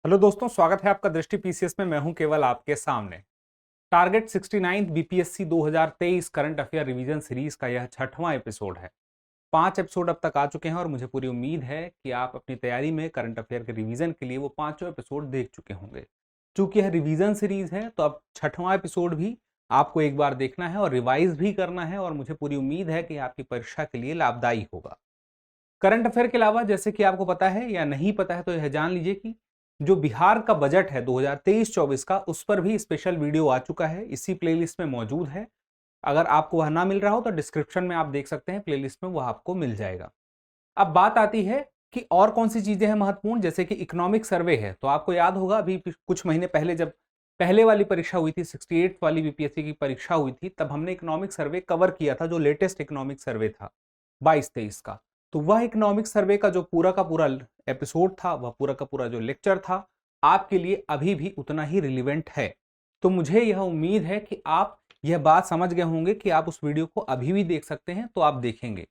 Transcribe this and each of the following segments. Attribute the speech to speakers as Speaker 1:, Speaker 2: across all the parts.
Speaker 1: Hello दोस्तों, स्वागत है आपका दृष्टि पीसीएस में। मैं हूं केवल आपके सामने। Target 69 BPSC 2023 current affair revision series का यह 6वां एपिसोड है। 5 एपिसोड अब तक आ चुके हैं और मुझे पूरी उम्मीद है कि आप अपनी तैयारी में करंट अफेयर के रिवीजन के लिए वो 5 एपिसोड देख चुके होंगे। चूंकि यह रिवीजन सीरीज है तो अब 6वां एपिसोड भी आपको एक बार देखना है और रिवाइज भी करना है, और मुझे पूरी उम्मीद है कि आपकी परीक्षा के लिए लाभदायी होगा। करंट अफेयर के अलावा जैसे कि आपको पता है या नहीं पता है तो यह जान लीजिए कि जो बिहार का बजट है 2023-24 का, उस पर भी स्पेशल वीडियो आ चुका है, इसी प्लेलिस्ट में मौजूद है। अगर आपको वह ना मिल रहा हो तो डिस्क्रिप्शन में आप देख सकते हैं, प्लेलिस्ट में वह आपको मिल जाएगा। अब बात आती है कि और कौन सी चीजें हैं महत्वपूर्ण, जैसे कि इकोनॉमिक सर्वे है। तो आपको याद होगा अभी कुछ महीने पहले जब पहले वाली परीक्षा हुई थी, 68 वाली बीपीएससी की परीक्षा हुई थी, तब हमने इकोनॉमिक सर्वे कवर किया था, जो लेटेस्ट इकोनॉमिक सर्वे था 22-23 का। तो वह इकोनॉमिक सर्वे का जो पूरा का पूरा एपिसोड था, वह पूरा का पूरा जो लेक्चर था, आपके लिए अभी भी उतना ही रिलीवेंट है। तो मुझे यह उम्मीद है कि आप यह बात समझ गए होंगे कि आप उस वीडियो को अभी भी देख सकते हैं। तो आप देखेंगे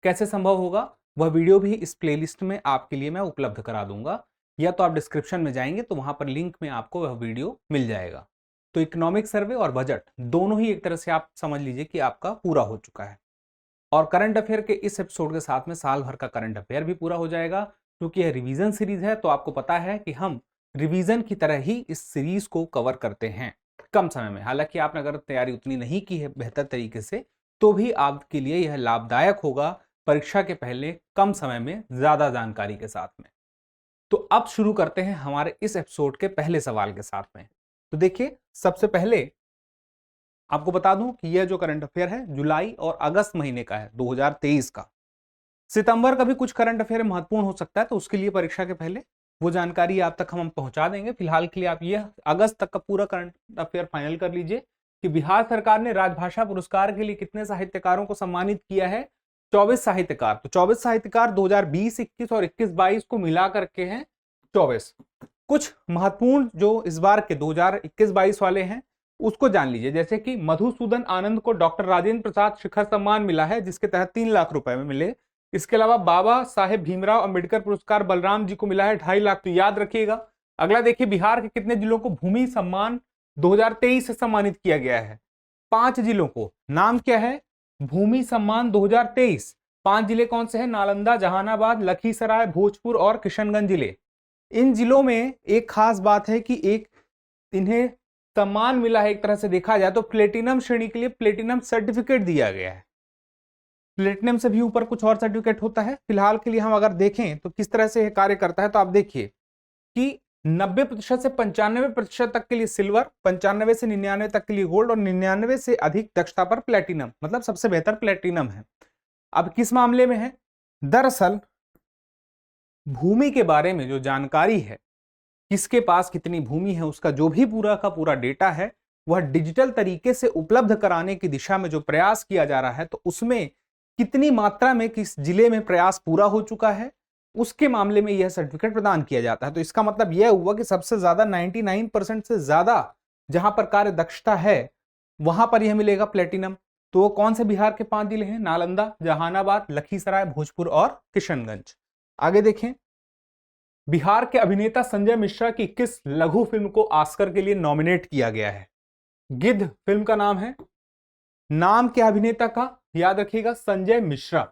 Speaker 1: कैसे संभव होगा, वह वीडियो भी इस प्लेलिस्ट में आपके लिए मैं उपलब्ध करा दूंगा, या तो आप डिस्क्रिप्शन में जाएंगे तो वहां पर लिंक में आपको वह वीडियो मिल जाएगा। तो इकोनॉमिक सर्वे और बजट दोनों ही एक तरह से आप समझ लीजिए कि आपका पूरा हो चुका है। और करंट अफेयर के इस एपिसोड के साथ में साल भर का करंट अफेयर भी पूरा हो जाएगा। क्योंकि यह रिवीजन सीरीज है तो आपको पता है कि हम रिवीजन की तरह ही इस सीरीज को कवर करते हैं कम समय में। हालांकि आपने अगर तैयारी उतनी नहीं की है बेहतर तरीके से, तो भी आपके लिए यह लाभदायक होगा परीक्षा के पहले कम समय में ज्यादा जानकारी के साथ में। तो अब शुरू करते हैं हमारे इस एपिसोड के पहले सवाल के साथ में। तो देखिए, सबसे पहले आपको बता दूं कि यह जो करंट अफेयर है जुलाई और अगस्त महीने का है 2023 का। सितंबर का भी कुछ करंट अफेयर महत्वपूर्ण हो सकता है, तो उसके लिए परीक्षा के पहले वो जानकारी आप तक हम पहुंचा देंगे। फिलहाल के लिए आप यह अगस्त तक का पूरा करंट अफेयर फाइनल कर लीजिए कि बिहार सरकार ने राजभाषा पुरस्कार के लिए कितने साहित्यकारों को सम्मानित किया है। 24 साहित्यकार। तो 24 साहित्यकार 2020-21 और 21-22 को मिला करके हैं 24। कुछ महत्वपूर्ण जो इस बार के 2021-22 वाले हैं उसको जान लीजिए। जैसे कि मधुसूदन आनंद को डॉक्टर राजेंद्र प्रसाद शिखर सम्मान मिला है, जिसके तहत 3 लाख रुपए में मिले। इसके अलावा बाबा साहेब भीमराव अंबेडकर पुरस्कार बलराम जी को मिला है 2.5 लाख। तो याद रखिएगा। अगला देखिए, बिहार के कितने जिलों को भूमि सम्मान 2023 से सम्मानित किया गया है। 5 जिलों को। नाम क्या है? भूमि सम्मान 2023। 5 जिले कौन से हैं? नालंदा, जहानाबाद, लखीसराय, भोजपुर और किशनगंज जिले। इन जिलों में एक खास बात है कि एक इन्हें सम्मान मिला है, एक तरह से देखा जाए तो प्लेटिनम श्रेणी के लिए प्लेटिनम सर्टिफिकेट दिया गया है। प्लेटिनम से भी ऊपर कुछ और सर्टिफिकेट होता है। फिलहाल के लिए हम अगर देखें तो किस तरह से यह कार्य करता है, तो आप देखिए कि 90% से 95% तक के लिए सिल्वर, 95 से 99 तक के लिए गोल्ड और 99 से अधिक दक्षता पर प्लेटिनम, मतलब सबसे बेहतर प्लेटिनम है। अब किस मामले में है? दरअसल भूमि के बारे में जो जानकारी है, किसके पास कितनी भूमि है, उसका जो भी पूरा का पूरा डेटा है, वह डिजिटल तरीके से उपलब्ध कराने की दिशा में जो प्रयास किया जा रहा है, तो उसमें कितनी मात्रा में किस जिले में प्रयास पूरा हो चुका है, उसके मामले में यह सर्टिफिकेट प्रदान किया जाता है। तो इसका मतलब यह हुआ कि सबसे ज्यादा 99% से ज्यादा जहां पर कार्य दक्षता है वहां पर यह मिलेगा प्लेटिनम। तो वो कौन से बिहार के 5 जिले हैं? नालंदा, जहानाबाद, लखीसराय, भोजपुर और किशनगंज। आगे देखें, बिहार के अभिनेता संजय मिश्रा की किस लघु फिल्म को ऑस्कर के लिए नॉमिनेट किया गया है? गिद्ध फिल्म का नाम है। नाम क्या अभिनेता का? याद रखिएगा, संजय मिश्रा।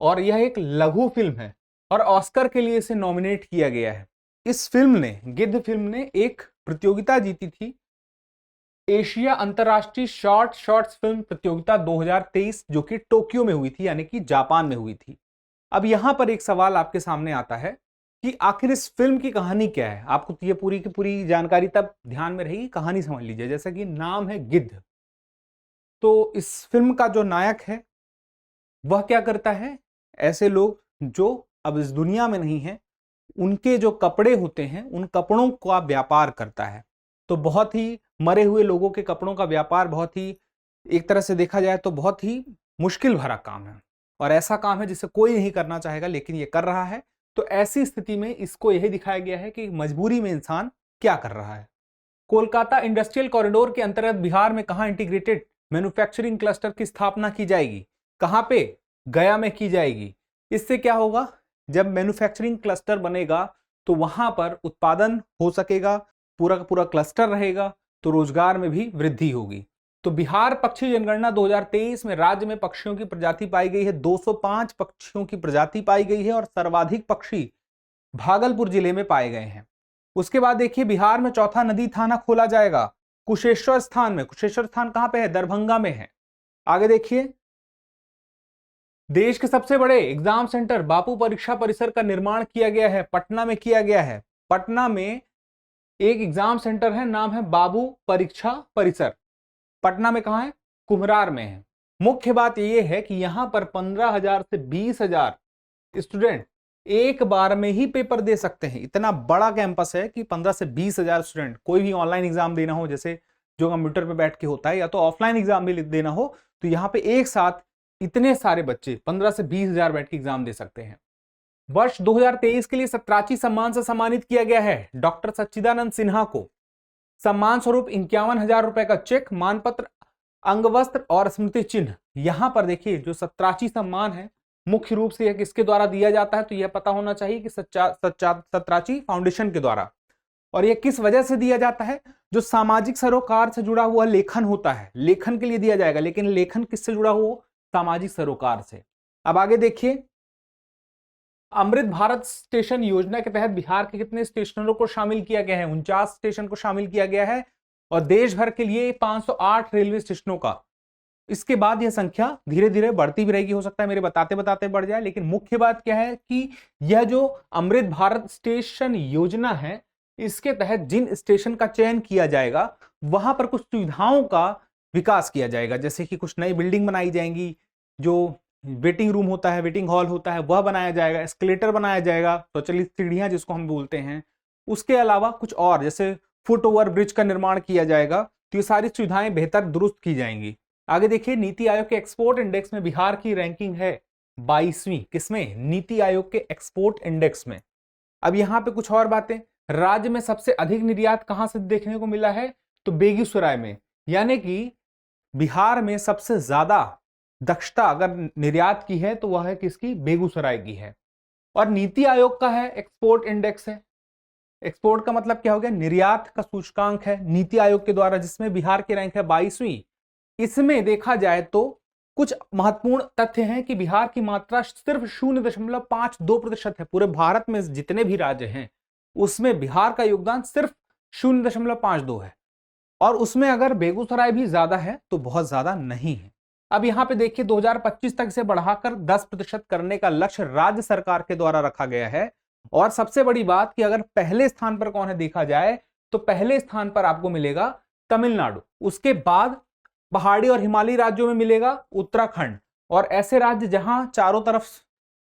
Speaker 1: और यह एक लघु फिल्म है और ऑस्कर के लिए इसे नॉमिनेट किया गया है। इस फिल्म ने, गिद्ध फिल्म ने एक प्रतियोगिता जीती थी, एशिया अंतरराष्ट्रीय शॉर्ट्स फिल्म प्रतियोगिता 2023, जो कि टोक्यो में हुई थी, यानी कि जापान में हुई थी। अब यहां पर एक सवाल आपके सामने आता है कि आखिर इस फिल्म की कहानी क्या है। आपको ये पूरी की पूरी जानकारी तब ध्यान में रहेगी, कहानी समझ लीजिए। जैसा कि नाम है गिद्ध, तो इस फिल्म का जो नायक है वह क्या करता है? ऐसे लोग जो अब इस दुनिया में नहीं है, उनके जो कपड़े होते हैं उन कपड़ों का व्यापार करता है। तो बहुत ही मरे हुए लोगों के कपड़ों का व्यापार बहुत ही, एक तरह से देखा जाए तो बहुत ही मुश्किल भरा काम है, और ऐसा काम है जिसे कोई नहीं करना चाहेगा, लेकिन ये कर रहा है। तो ऐसी स्थिति में इसको यही दिखाया गया है कि मजबूरी में इंसान क्या कर रहा है। कोलकाता इंडस्ट्रियल कॉरिडोर के अंतर्गत बिहार में कहां इंटीग्रेटेड मैन्युफैक्चरिंग क्लस्टर की स्थापना की जाएगी? कहां पे? गया में की जाएगी। इससे क्या होगा? जब मैन्युफैक्चरिंग क्लस्टर बनेगा तो वहां पर उत्पादन हो सकेगा, पूरा का पूरा क्लस्टर रहेगा, तो रोजगार में भी वृद्धि होगी। तो बिहार पक्षी जनगणना 2023 में राज्य में पक्षियों की प्रजाति पाई गई है, 205 पक्षियों की प्रजाति पाई गई है और सर्वाधिक पक्षी भागलपुर जिले में पाए गए हैं। उसके बाद देखिए बिहार में चौथा नदी थाना खोला जाएगा कुशेश्वर स्थान में। कुशेश्वर स्थान कहां पे है? दरभंगा में है। आगे देखिए देश के सबसे बड़े एग्जाम सेंटर बापू परीक्षा परिसर का निर्माण किया गया है, पटना में किया गया है। पटना में एक एग्जाम सेंटर है, नाम है बाबू परीक्षा परिसर। पटना में कहां है? कुम्हरार में है। मुख्य बात यह है कि यहां पर 15,000 से 20,000 स्टूडेंट एक बार में ही पेपर दे सकते हैं। इतना बड़ा कैंपस है कि 15 से 20,000 स्टूडेंट, कोई भी ऑनलाइन एग्जाम देना हो, जैसे जो कंप्यूटर पे बैठ के होता है, या तो ऑफलाइन एग्जाम भी देना हो, तो यहाँ पे एक साथ इतने सारे बच्चे 15 से 20,000 बैठ के एग्जाम दे सकते हैं। वर्ष 2023 के लिए सतराची सम्मान से सम्मानित किया गया है डॉक्टर सच्चिदानंद सिन्हा को। सम्मान स्वरूप 51,000 रुपए का चेक, मानपत्र, अंगवस्त्र और स्मृति चिन्ह। यहां पर देखिए जो सतराची सम्मान है मुख्य रूप से यह किसके द्वारा दिया जाता है, तो यह पता होना चाहिए कि सतराची फाउंडेशन के द्वारा। और यह किस वजह से दिया जाता है? जो सामाजिक सरोकार से जुड़ा हुआ लेखन होता है, लेखन के लिए दिया जाएगा। लेकिन लेखन किससे जुड़ा हुआ? सामाजिक सरोकार से। अब आगे देखिए अमृत भारत स्टेशन योजना के तहत बिहार के कितने स्टेशनों को शामिल किया गया है? 49 स्टेशन को शामिल किया गया है और देश भर के लिए 508 रेलवे स्टेशनों का। इसके बाद यह संख्या धीरे धीरे बढ़ती भी रहेगी, हो सकता है मेरे बताते बताते बढ़ जाए। लेकिन मुख्य बात क्या है कि यह जो अमृत भारत स्टेशन योजना है, इसके तहत जिन स्टेशन का चयन किया जाएगा वहां पर कुछ सुविधाओं का विकास किया जाएगा, जैसे कि कुछ नई बिल्डिंग बनाई जाएंगी, जो वेटिंग रूम होता है, वेटिंग हॉल होता है, वह बनाया जाएगा, एस्केलेटर बनाया जाएगा, स्वचालित सीढ़ियां जिसको हम बोलते हैं। उसके अलावा कुछ और जैसे फुट ओवर ब्रिज का निर्माण किया जाएगा। तो ये सारी सुविधाएं बेहतर दुरुस्त की जाएंगी। आगे देखिए नीति आयोग के एक्सपोर्ट इंडेक्स में बिहार की रैंकिंग है 22वीं। किसमें? नीति आयोग के एक्सपोर्ट इंडेक्स में। अब यहां पे कुछ और बातें, राज्य में सबसे अधिक निर्यात कहां से देखने को मिला है? तो बेगूसराय में। यानी कि बिहार में सबसे ज्यादा दक्षता अगर निर्यात की है तो वह है किसकी? बेगूसराय की है। और नीति आयोग का है एक्सपोर्ट इंडेक्स है। एक्सपोर्ट का मतलब क्या हो गया? निर्यात का सूचकांक है नीति आयोग के द्वारा, जिसमें बिहार की रैंक है 22वीं। इसमें देखा जाए तो कुछ महत्वपूर्ण तथ्य हैं कि बिहार की मात्रा सिर्फ 0.52% है। पूरे भारत में जितने भी राज्य हैं उसमें बिहार का योगदान सिर्फ 0.52 है, और उसमें अगर बेगूसराय भी ज्यादा है तो बहुत ज्यादा नहीं है। अब यहां पे देखिए 2025 तक इसे बढ़ाकर 10% करने का लक्ष्य राज्य सरकार के द्वारा रखा गया है। और सबसे बड़ी बात कि अगर पहले स्थान पर कौन है देखा जाए तो पहले स्थान पर आपको मिलेगा तमिलनाडु, उसके बाद पहाड़ी और हिमालयी राज्यों में मिलेगा उत्तराखंड, और ऐसे राज्य जहां चारों तरफ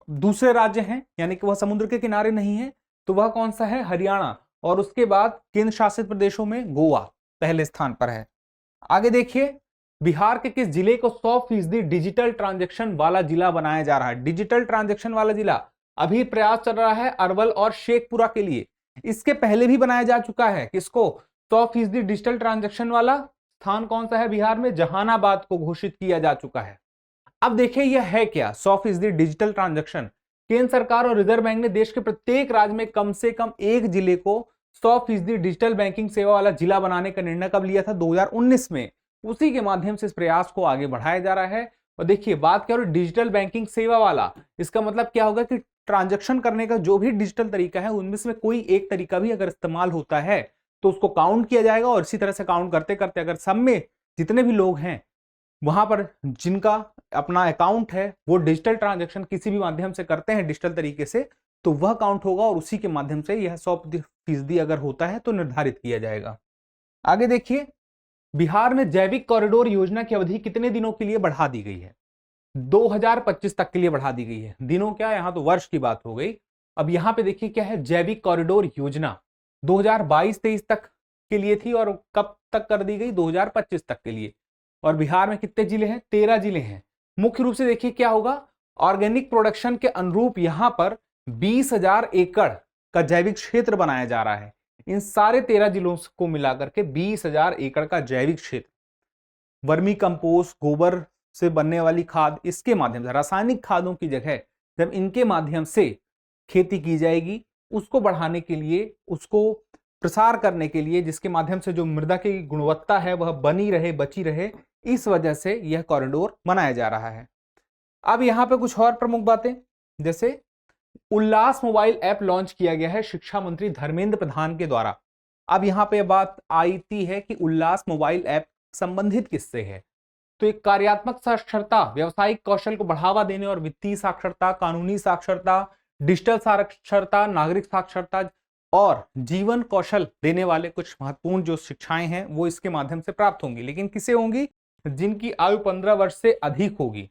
Speaker 1: दूसरे राज्य हैं यानी कि वह समुद्र के किनारे नहीं है तो वह कौन सा है? हरियाणा। और उसके बाद केंद्र शासित प्रदेशों में गोवा पहले स्थान पर है। आगे देखिए बिहार के किस जिले को 100% डिजिटल ट्रांजैक्शन वाला जिला बनाया जा रहा है? डिजिटल ट्रांजैक्शन वाला जिला अभी प्रयास चल रहा है अरवल और शेखपुरा के लिए। इसके पहले भी बनाया जा चुका है किसको? 100% डिजिटल ट्रांजैक्शन वाला स्थान कौन सा है बिहार में? जहानाबाद को घोषित किया जा चुका है। अब देखिए यह है क्या 100% डिजिटल ट्रांजैक्शन? केंद्र सरकार और रिजर्व बैंक ने देश के प्रत्येक राज्य में कम से कम एक जिले को 100% डिजिटल बैंकिंग सेवा वाला जिला बनाने का निर्णय कब लिया था? 2019 में। उसी के माध्यम से इस प्रयास को आगे बढ़ाया जा रहा है। और देखिए बात करो डिजिटल बैंकिंग सेवा वाला, इसका मतलब क्या होगा कि ट्रांजैक्शन करने का जो भी डिजिटल तरीका है उनमें से कोई एक तरीका भी अगर इस्तेमाल होता है तो उसको काउंट किया जाएगा, और इसी तरह से काउंट करते करते अगर सब में जितने भी लोग हैं वहां पर जिनका अपना अकाउंट है वो डिजिटल ट्रांजैक्शन किसी भी माध्यम से करते हैं डिजिटल तरीके से, तो वह काउंट होगा और उसी के माध्यम से यह 100% अगर होता है तो निर्धारित किया जाएगा। आगे देखिए बिहार में जैविक कॉरिडोर योजना की अवधि कितने दिनों के लिए बढ़ा दी गई है? 2025 तक के लिए बढ़ा दी गई है। दिनों क्या, यहां तो वर्ष की बात हो गई। अब यहां पे देखिए क्या है, जैविक कॉरिडोर योजना 2022-23 तक के लिए थी और कब तक कर दी गई? 2025 तक के लिए। और बिहार में कितने जिले हैं? 13 जिले हैं। मुख्य रूप से देखिए क्या होगा, ऑर्गेनिक प्रोडक्शन के अनुरूप यहां पर 20,000 एकड़ का जैविक क्षेत्र बनाया जा रहा है। इन सारे 13 जिलों को मिलाकर के 20,000 एकड़ का जैविक क्षेत्र, वर्मी कंपोस्ट, गोबर से बनने वाली खाद, इसके माध्यम से रासायनिक खादों की जगह जब इनके माध्यम से खेती की जाएगी उसको बढ़ाने के लिए, उसको प्रसार करने के लिए, जिसके माध्यम से जो मृदा की गुणवत्ता है वह बनी रहे, बची रहे, इस वजह से यह कॉरिडोर बनाया जा रहा है। अब यहाँ पे कुछ और प्रमुख बातें, जैसे उल्लास मोबाइल ऐप लॉन्च किया गया है शिक्षा मंत्री धर्मेंद्र प्रधान के द्वारा। अब यहाँ पे बात आती है कि उल्लास मोबाइल ऐप संबंधित किससे है? तो एक कार्यात्मक साक्षरता, व्यावसायिक कौशल को बढ़ावा देने और वित्तीय साक्षरता, कानूनी साक्षरता, डिजिटल साक्षरता, नागरिक साक्षरता और जीवन कौशल देने वाले कुछ महत्वपूर्ण जो शिक्षाएं हैं वो इसके माध्यम से प्राप्त होंगी। लेकिन किसे होंगी? जिनकी आयु 15 वर्ष से अधिक होगी।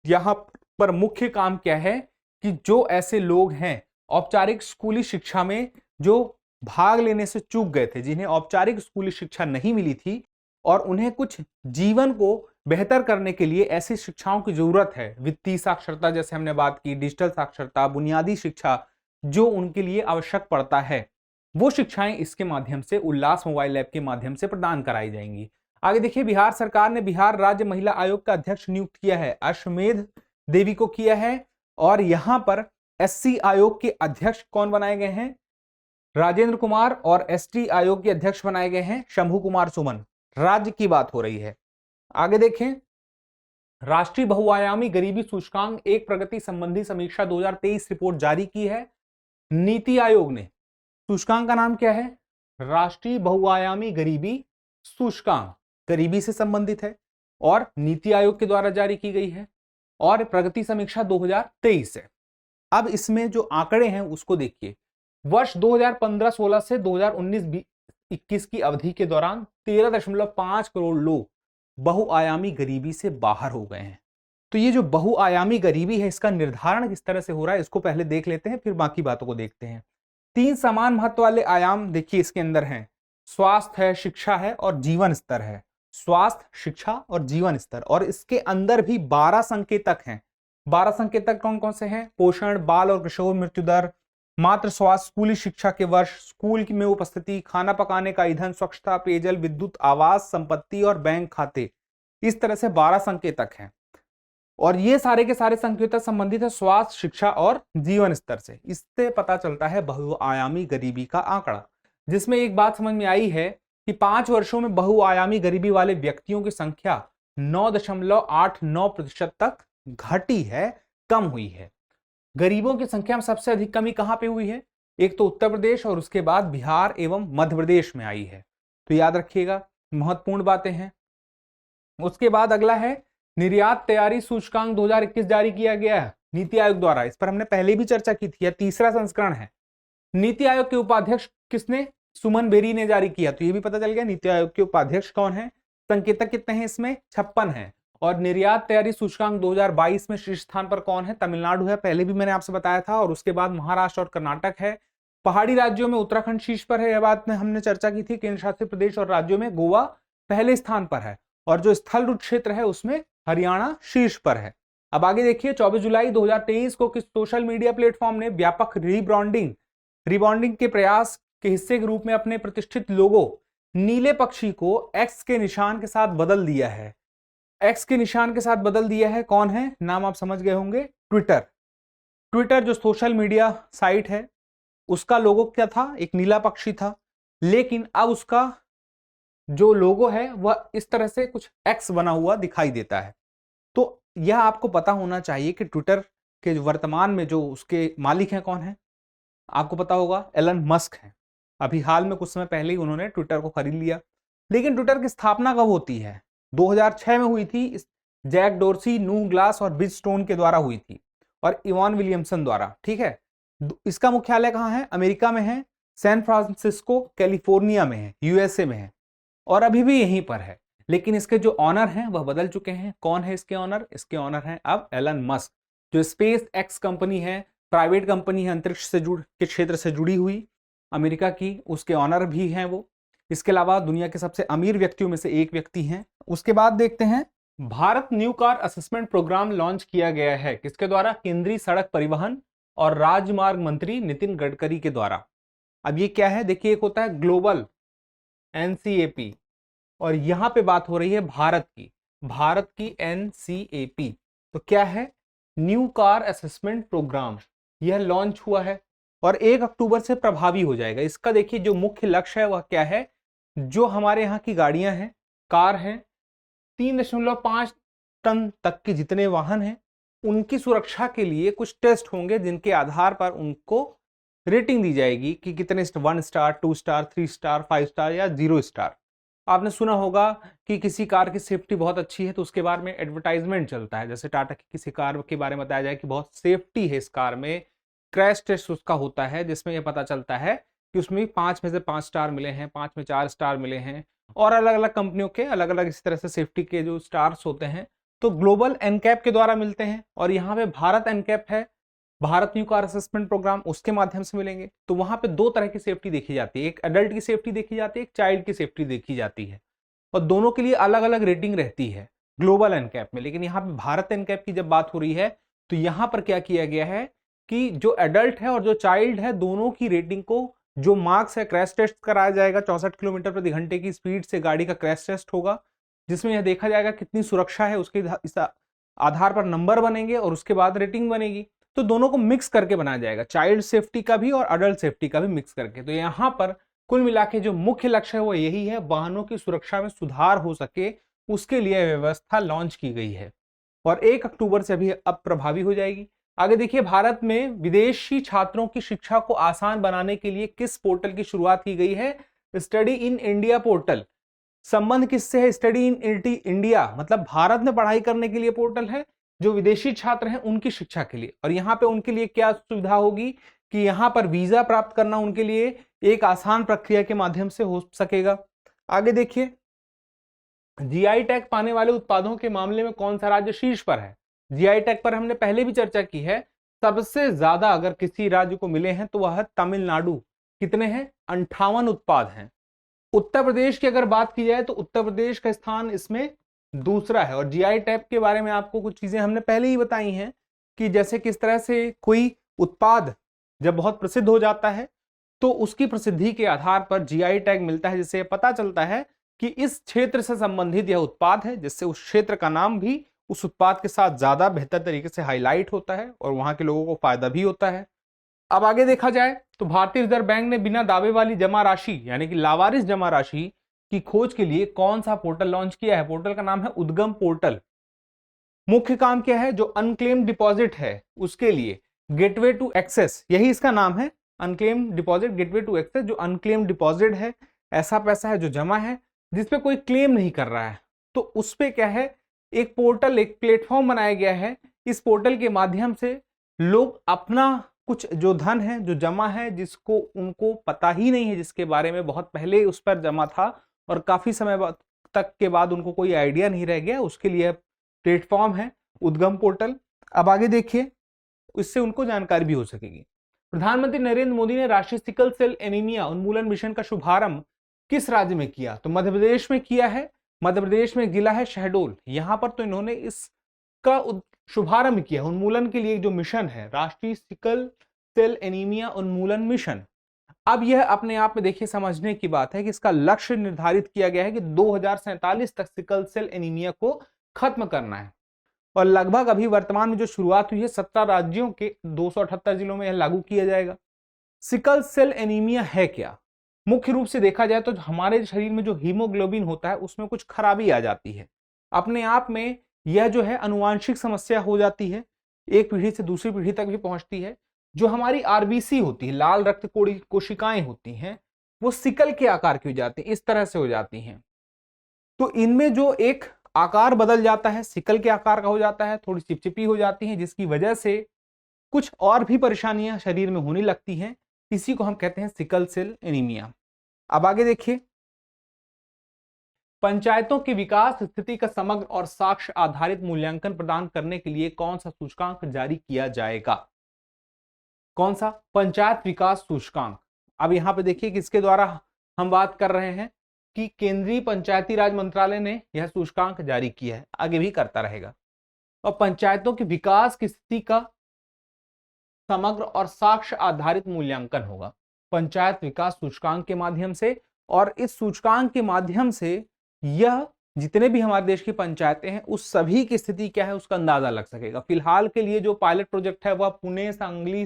Speaker 1: यहाँ पर मुख्य काम क्या है कि जो ऐसे लोग हैं औपचारिक स्कूली शिक्षा में जो भाग लेने से चूक गए थे, जिन्हें औपचारिक स्कूली शिक्षा नहीं मिली थी और उन्हें कुछ जीवन को बेहतर करने के लिए ऐसी शिक्षाओं की जरूरत है, वित्तीय साक्षरता जैसे हमने बात की, डिजिटल साक्षरता, बुनियादी शिक्षा जो उनके लिए आवश्यक पड़ता है, वो शिक्षाएं इसके माध्यम से, उल्लास मोबाइल ऐप के माध्यम से प्रदान कराई जाएंगी। आगे देखिए, बिहार सरकार ने बिहार राज्य महिला आयोग का अध्यक्ष नियुक्त किया है, अश्वमेध देवी को किया है। और यहां पर एससी आयोग के अध्यक्ष कौन बनाए गए हैं? राजेंद्र कुमार। और एसटी आयोग के अध्यक्ष बनाए गए हैं शंभू कुमार सुमन। राज्य की बात हो रही है। आगे देखें, राष्ट्रीय बहुआयामी गरीबी सूचकांक एक प्रगति संबंधी समीक्षा 2023 रिपोर्ट जारी की है नीति आयोग ने। सूचकांक का नाम क्या है? राष्ट्रीय बहुआयामी गरीबी सूचकांक, गरीबी से संबंधित है और नीति आयोग के द्वारा जारी की गई है और प्रगति समीक्षा 2023 है। अब इसमें जो आंकड़े हैं उसको देखिए। वर्ष 2015-16 से 2019-21 की अवधि के दौरान 13.5 करोड़ लोग बहुआयामी गरीबी से बाहर हो गए हैं। तो ये जो बहुआयामी गरीबी है इसका निर्धारण किस तरह से हो रहा है इसको पहले देख लेते हैं, फिर बाकी बातों को देखते हैं। 3 समान महत्व वाले आयाम देखिए इसके अंदर हैं, स्वास्थ्य है, शिक्षा है और जीवन स्तर है। स्वास्थ्य, शिक्षा और जीवन स्तर, और इसके अंदर भी 12 संकेतक हैं। 12 संकेतक कौन कौन से हैं? पोषण, बाल और किशोर मृत्यु दर, मातृ स्वास्थ्य, स्कूली शिक्षा के वर्ष, स्कूल में उपस्थिति, खाना पकाने का ईंधन, स्वच्छता, पेयजल, विद्युत, आवास, संपत्ति और बैंक खाते। इस तरह से 12 संकेतक हैं और ये सारे के सारे संकेतक संबंधित है स्वास्थ्य, शिक्षा और जीवन स्तर से। इससे पता चलता है बहुआयामी गरीबी का आंकड़ा, जिसमें एक बात समझ में आई है कि 5 वर्षों में बहुआयामी गरीबी वाले व्यक्तियों की संख्या 9.89% तक घटी है, कम हुई है। गरीबों की संख्या में सबसे अधिक कमी कहां पे हुई है? एक तो उत्तर प्रदेश और उसके बाद बिहार एवं मध्य प्रदेश में आई है। तो याद रखिएगा, महत्वपूर्ण बातें हैं। उसके बाद अगला है निर्यात तैयारी सूचकांक 2021 जारी किया गया है नीति आयोग द्वारा। इस पर हमने पहले भी चर्चा की थी, यह तीसरा संस्करण है। नीति आयोग के उपाध्यक्ष किसने? सुमन बेरी ने जारी किया। तो ये भी पता चल गया नीति आयोग के उपाध्यक्ष कौन है। संकेतक कितने हैं इसमें? 56 हैं। और निर्यात तैयारी सूचकांक 2022 में शीर्ष स्थान पर कौन है? तमिलनाडु है, पहले भी मैंने आपसे बताया था। और उसके बाद महाराष्ट्र और कर्नाटक है। पहाड़ी राज्यों में उत्तराखंड शीर्ष पर है, यह बात में हमने चर्चा की थी। केंद्र शासित प्रदेश और राज्यों में गोवा पहले स्थान पर है और जो स्थल क्षेत्र है उसमें हरियाणा शीर्ष पर है। अब आगे देखिए, 24 जुलाई 2023 को किस सोशल मीडिया प्लेटफॉर्म ने व्यापक रिब्रांडिंग के प्रयास के हिस्से के रूप में अपने प्रतिष्ठित लोगो नीले पक्षी को एक्स के निशान के साथ बदल दिया है? एक्स के निशान के साथ बदल दिया है, कौन है? नाम आप समझ गए होंगे, ट्विटर जो सोशल मीडिया साइट है उसका लोगो क्या था? एक नीला पक्षी था, लेकिन अब उसका जो लोगो है वह इस तरह से कुछ एक्स बना हुआ दिखाई देता है। तो यह आपको पता होना चाहिए कि ट्विटर के वर्तमान में जो उसके मालिक हैं कौन है? आपको पता होगा, एलन मस्क हैं। अभी हाल में कुछ समय पहले ही उन्होंने ट्विटर को खरीद लिया। लेकिन ट्विटर की स्थापना कब होती है? 2006 में हुई थी। जैक डोर्सी, नूह ग्लास और बिज स्टोन के द्वारा हुई थी और इवान विलियमसन द्वारा। ठीक है, इसका मुख्यालय कहाँ है? अमेरिका में है, सैन फ्रांसिस्को कैलिफोर्निया में है, यूएसए में है और अभी भी यहीं पर है। लेकिन इसके जो ऑनर हैं वह बदल चुके हैं। कौन है इसके ऑनर? इसके ऑनर हैं अब एलन मस्क, जो स्पेस एक्स कंपनी है, प्राइवेट कंपनी है, अंतरिक्ष से के क्षेत्र से जुड़ी हुई अमेरिका की, उसके ऑनर भी हैं वो। इसके अलावा दुनिया के सबसे अमीर व्यक्तियों में से एक व्यक्ति हैं। उसके बाद देखते हैं, Bharat new car assessment programme launch किया गया है, किसके द्वारा? केंद्रीय सड़क परिवहन और राजमार्ग मंत्री नितिन गडकरी के द्वारा। अब ये क्या है? देखिए, एक होता है ग्लोबल NCAP और यहां पे बात हो रही है भारत की NCAP। तो क्या है? न्यू कार असेसमेंट प्रोग्राम, यह लॉन्च हुआ है और 1 अक्टूबर से प्रभावी हो जाएगा। इसका देखिए जो मुख्य लक्ष्य है वह क्या है, जो हमारे यहाँ की गाड़ियां हैं, कार हैं, 3.5 टन तक के जितने वाहन हैं, उनकी सुरक्षा के लिए कुछ टेस्ट होंगे जिनके आधार पर उनको रेटिंग दी जाएगी कि कितने 1 स्टार, 2 स्टार, 3 स्टार, 5 स्टार या 0 स्टार। आपने सुना होगा कि किसी कार की सेफ्टी बहुत अच्छी है तो उसके बारे में एडवर्टाइजमेंट चलता है, जैसे टाटा की किसी कार के बारे में बताया जाए कि बहुत सेफ्टी है इस कार में, क्रैश टेस्ट उसका होता है जिसमें यह पता चलता है कि उसमें 5 में से 5 स्टार मिले हैं, 5 में 4 स्टार मिले हैं, और अलग अलग कंपनियों के अलग अलग इस तरह से सेफ्टी के जो स्टार्स होते हैं तो ग्लोबल एनकैप के द्वारा मिलते हैं। और यहाँ पे भारत एनकैप है, Bharat new car assessment programme, उसके माध्यम से मिलेंगे। तो वहां पे 2 तरह की सेफ्टी देखी जाती है, एक एडल्ट की सेफ्टी देखी जाती है, एक चाइल्ड की सेफ्टी देखी जाती है, और दोनों के लिए अलग अलग रेटिंग रहती है ग्लोबल एनकैप में। लेकिन यहाँ पे भारत एनकैप की जब बात हो रही है तो यहाँ पर क्या किया गया है कि जो एडल्ट है और जो चाइल्ड है दोनों की रेटिंग को, जो मार्क्स है, क्रैश टेस्ट कराया जाएगा। 64 किलोमीटर प्रति घंटे की स्पीड से गाड़ी का क्रैश टेस्ट होगा जिसमें यह देखा जाएगा कितनी सुरक्षा है, उसके इस आधार पर नंबर बनेंगे और उसके बाद रेटिंग बनेगी। तो दोनों को मिक्स करके बनाया जाएगा, चाइल्ड सेफ्टी का भी और अडल्ट सेफ्टी का भी मिक्स करके। तो यहाँ पर कुल मिला के जो मुख्य लक्ष्य है वो यही है, वाहनों की सुरक्षा में सुधार हो सके, उसके लिए व्यवस्था लॉन्च की गई है और 1 अक्टूबर से अभी अब प्रभावी हो जाएगी। आगे देखिए, भारत में विदेशी छात्रों की शिक्षा को आसान बनाने के लिए किस पोर्टल की शुरुआत की गई है? Study in India portal. संबंध किससे है? स्टडी इन इंडिया मतलब भारत में पढ़ाई करने के लिए पोर्टल है, जो विदेशी छात्र हैं उनकी शिक्षा के लिए। और यहाँ पे उनके लिए क्या सुविधा होगी कि यहाँ पर वीजा प्राप्त करना उनके लिए एक आसान प्रक्रिया के माध्यम से हो सकेगा। आगे देखिए, जीआई टैग पाने वाले उत्पादों के मामले में कौन सा राज्य शीर्ष पर है? जीआई टैग पर हमने पहले भी चर्चा की है, सबसे ज्यादा अगर किसी राज्य को मिले हैं तो वह है तमिलनाडु। कितने हैं? 58 उत्पाद हैं। उत्तर प्रदेश की अगर बात की जाए तो उत्तर प्रदेश का स्थान इसमें दूसरा है। और जीआई टैग के बारे में आपको कुछ चीजें हमने पहले ही बताई हैं कि जैसे किस तरह से कोई उत्पाद जब बहुत प्रसिद्ध हो जाता है तो उसकी प्रसिद्धि के आधार पर जीआई टैग मिलता है, जिससे पता चलता है कि इस क्षेत्र से संबंधित यह उत्पाद है, जिससे उस क्षेत्र का नाम भी उस उत्पाद के साथ ज्यादा बेहतर तरीके से हाईलाइट होता है और वहां के लोगों को फायदा भी होता है। अब आगे देखा जाए तो भारतीय रिजर्व बैंक ने बिना दावे वाली जमा राशि यानी कि लावारिस जमा राशि की खोज के लिए कौन सा पोर्टल लॉन्च किया है? पोर्टल का नाम है उद्गम पोर्टल। मुख्य काम क्या है? जो अनक्लेम डिपॉजिट है उसके लिए गेटवे टू एक्सेस, यही इसका नाम है, unclaim deposit gateway to access. जो अनक्लेम डिपॉजिट है, ऐसा पैसा है जो जमा है जिसपे कोई क्लेम नहीं कर रहा है, तो उस पे क्या है, एक पोर्टल, एक प्लेटफॉर्म बनाया गया है। इस पोर्टल के माध्यम से लोग अपना कुछ जो धन है, जो जमा है, जिसको उनको पता ही नहीं है, जिसके बारे में बहुत पहले उस पर जमा था और काफी समय तक के बाद उनको कोई आइडिया नहीं रह गया, उसके लिए प्लेटफॉर्म है उद्गम पोर्टल। अब आगे देखिए, इससे उनको जानकारी भी हो सकेगी। प्रधानमंत्री नरेंद्र मोदी ने राष्ट्रीय सिकल सेल एनीमिया उन्मूलन मिशन का शुभारंभ किस राज्य में किया? तो मध्य प्रदेश में किया है। मध्य प्रदेश में जिला है शहडोल। यहां पर तो इन्होंने इसका शुभारंभ किया, उन्मूलन के लिए जो मिशन है, राष्ट्रीय सिकल सेल एनीमिया उन्मूलन मिशन। अब यह अपने आप में देखिए समझने की बात है कि इसका लक्ष्य निर्धारित किया गया है कि 2047 तक सिकल सेल एनीमिया को खत्म करना है। और लगभग अभी वर्तमान में जो शुरुआत हुई है 17 राज्यों के 278 जिलों में यह लागू किया जाएगा। सिकल सेल एनीमिया है क्या? मुख्य रूप से देखा जाए तो हमारे शरीर में जो हीमोग्लोबिन होता है उसमें कुछ खराबी आ जाती है। अपने आप में यह जो है अनुवांशिक समस्या हो जाती है, एक पीढ़ी से दूसरी पीढ़ी तक भी पहुंचती है। जो हमारी आरबीसी होती है, लाल रक्त कोशिकाएं होती हैं, वो सिकल के आकार की हो जाती है, इस तरह से हो जाती हैं। तो इनमें जो एक आकार बदल जाता है, सिकल के आकार का हो जाता है, थोड़ी चिपचिपी हो जाती है, जिसकी वजह से कुछ और भी परेशानियां शरीर में होने लगती हैं। इसी को हम कहते हैं सिकल सेल एनीमिया। अब आगे देखिए, पंचायतों के विकास स्थिति का समग्र और साक्ष्य आधारित मूल्यांकन प्रदान करने के लिए कौन सा सूचकांक जारी किया जाएगा? कौन सा? पंचायत विकास सूचकांक। अब यहां पे देखिए किसके द्वारा हम बात कर रहे हैं कि केंद्रीय पंचायती राज मंत्रालय ने यह सूचकांक जारी किया है, आगे भी करता रहेगा। और पंचायतों के विकास की स्थिति का समग्र और साक्ष्य आधारित मूल्यांकन होगा पंचायत विकास सूचकांक के माध्यम से। और इस सूचकांक के माध्यम से यह जितने भी हमारे देश की पंचायतें हैं उस सभी की स्थिति क्या है उसका अंदाजा लग सकेगा। फिलहाल के लिए जो पायलट प्रोजेक्ट है वह पुणे, सांगली,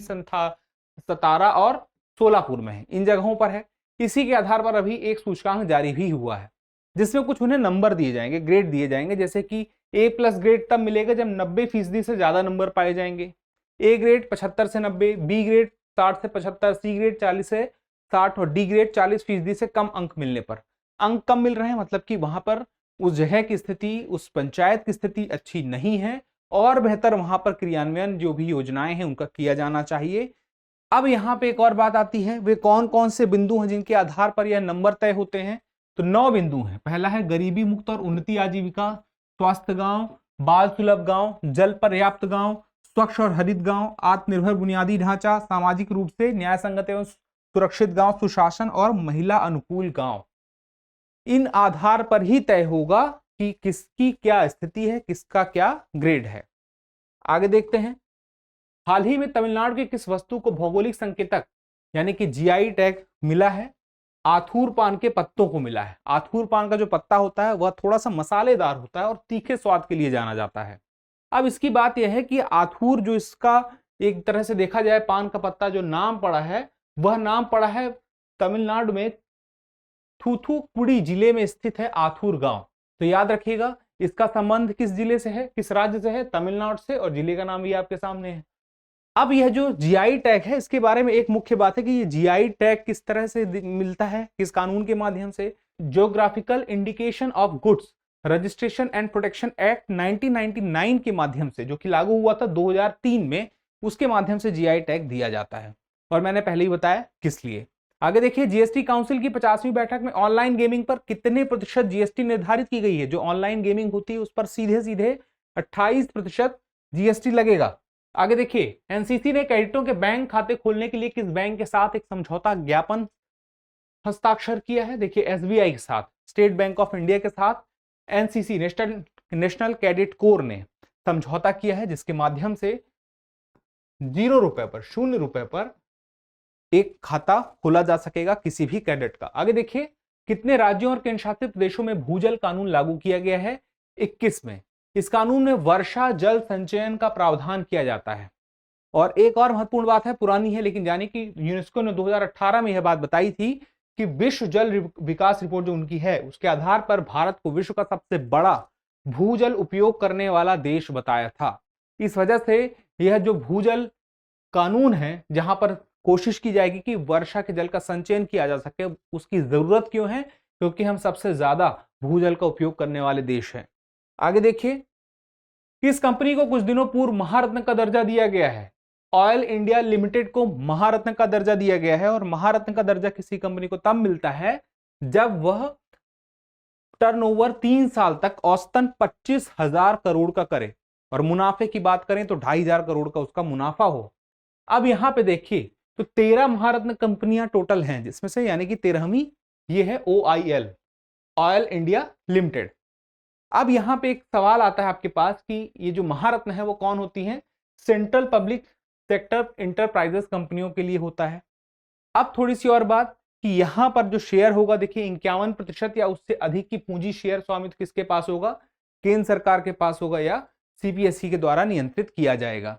Speaker 1: सतारा और सोलापुर में है, इन जगहों पर है। इसी के आधार पर अभी एक सूचकांक जारी भी हुआ है जिसमें कुछ उन्हें नंबर दिए जाएंगे, ग्रेड दिए जाएंगे, जैसे कि A+ ग्रेड तब मिलेगा जब 90% से ज्यादा नंबर पाए जाएंगे। A ग्रेड 75 से 90, B ग्रेड 60 से 75, C ग्रेड 40 से 60 और D ग्रेड 40% से कम अंक मिलने पर। अंक कम मिल रहे हैं मतलब कि वहां पर उस जगह की स्थिति, उस पंचायत की स्थिति अच्छी नहीं है और बेहतर वहां पर क्रियान्वयन जो भी योजनाएं हैं उनका किया जाना चाहिए। अब यहाँ पे एक और बात आती है, वे कौन कौन से बिंदु हैं जिनके आधार पर यह नंबर तय होते हैं। तो 9 बिंदु हैं। पहला है गरीबी मुक्त और उन्नति आजीविका, स्वास्थ्य गांव, बाल सुलभ गांव, जल पर्याप्त गांव, स्वच्छ और हरित गांव, आत्मनिर्भर बुनियादी ढांचा, सामाजिक रूप से न्याय संगत एवं सुरक्षित गांव, सुशासन और महिला अनुकूल गांव। इन आधार पर ही तय होगा कि किसकी क्या स्थिति है, किसका क्या ग्रेड है। आगे देखते हैं, हाल ही में तमिलनाडु की किस वस्तु को भौगोलिक संकेतक यानी कि GI टैग मिला है। आथूर पान के पत्तों को मिला है। आथूर पान का जो पत्ता होता है वह थोड़ा सा मसालेदार होता है और तीखे स्वाद के लिए जाना जाता है। अब इसकी बात यह है कि आथूर जो इसका एक तरह से देखा जाए पान का पत्ता जो नाम पड़ा है वह नाम पड़ा है तमिलनाडु में थूथुकुडी जिले में स्थित है आथूर गांव। तो याद रखिएगा इसका संबंध किस जिले से है, किस राज्य से है, तमिलनाडु से, और जिले का नाम भी आपके सामने है। अब यह जो GI टैग है इसके बारे में एक मुख्य बात है कि ये GI टैग किस तरह से मिलता है, किस कानून के माध्यम से। Geographical indication of goods registration and protection act 1999 के माध्यम से, जो कि लागू हुआ था 2003 में, उसके माध्यम से GI टैग दिया जाता है। और मैंने पहले ही बताया किस लिए। आगे देखिए, GST काउंसिल की 50वीं बैठक में ऑनलाइन गेमिंग पर कितने प्रतिशत GST निर्धारित की गई है। जो ऑनलाइन गेमिंग होती है उस पर सीधे सीधे 28% GST लगेगा। आगे देखिए, एनसीसी ने कैडेटों के बैंक खाते खोलने के लिए किस बैंक के साथ एक समझौता ज्ञापन हस्ताक्षर किया है। देखिए SBI के साथ, स्टेट बैंक ऑफ इंडिया के साथ एनसीसी नेशनल कैडेट कोर ने समझौता किया है जिसके माध्यम से 0 रुपए पर, 0 रुपए पर एक खाता खोला जा सकेगा किसी भी कैडेट का। आगे देखिए, कितने राज्यों और केंद्रशासित प्रदेशों में भूजल कानून लागू किया गया है। 21 में। इस कानून में वर्षा जल संचयन का प्रावधान किया जाता है। और एक और महत्वपूर्ण बात है, पुरानी है लेकिन जाने की यूनेस्को ने 2018 में यह बात बताई थी कि विश्व जल विकास रिपोर्ट जो उनकी है उसके आधार पर भारत को विश्व का सबसे बड़ा भूजल उपयोग करने वाला देश बताया था। इस वजह से यह जो भूजल कानून है जहां पर कोशिश की जाएगी कि वर्षा के जल का संचयन किया जा सके, उसकी जरूरत क्यों है, क्योंकि हम सबसे ज्यादा भूजल का उपयोग करने वाले देश हैं। आगे देखिए, किस कंपनी को कुछ दिनों पूर्व महारत्न का दर्जा दिया गया है। ऑयल इंडिया लिमिटेड को महारत्न का दर्जा दिया गया है। और महारत्न का दर्जा किसी कंपनी को तब मिलता है जब वह टर्नओवर 3 साल तक औसतन 25,000 करोड़ का करे और मुनाफे की बात करें तो 2,500 करोड़ का उसका मुनाफा हो। अब यहां पे देखिए तो 13 महारत्न कंपनियां टोटल हैं, जिसमें से यानी कि 13वीं ये है OIL, ऑयल इंडिया लिमिटेड। अब यहां पे एक सवाल आता है आपके पास कि ये जो महारत्न है वो कौन होती हैं। सेंट्रल पब्लिक सेक्टर इंटरप्राइजेस कंपनियों के लिए होता है। अब थोड़ी सी और बात कि यहां पर जो शेयर होगा, देखिए 51% या उससे अधिक की पूंजी शेयर स्वामित्व किसके पास होगा, केंद्र सरकार के पास होगा या CPSE के द्वारा नियंत्रित किया जाएगा।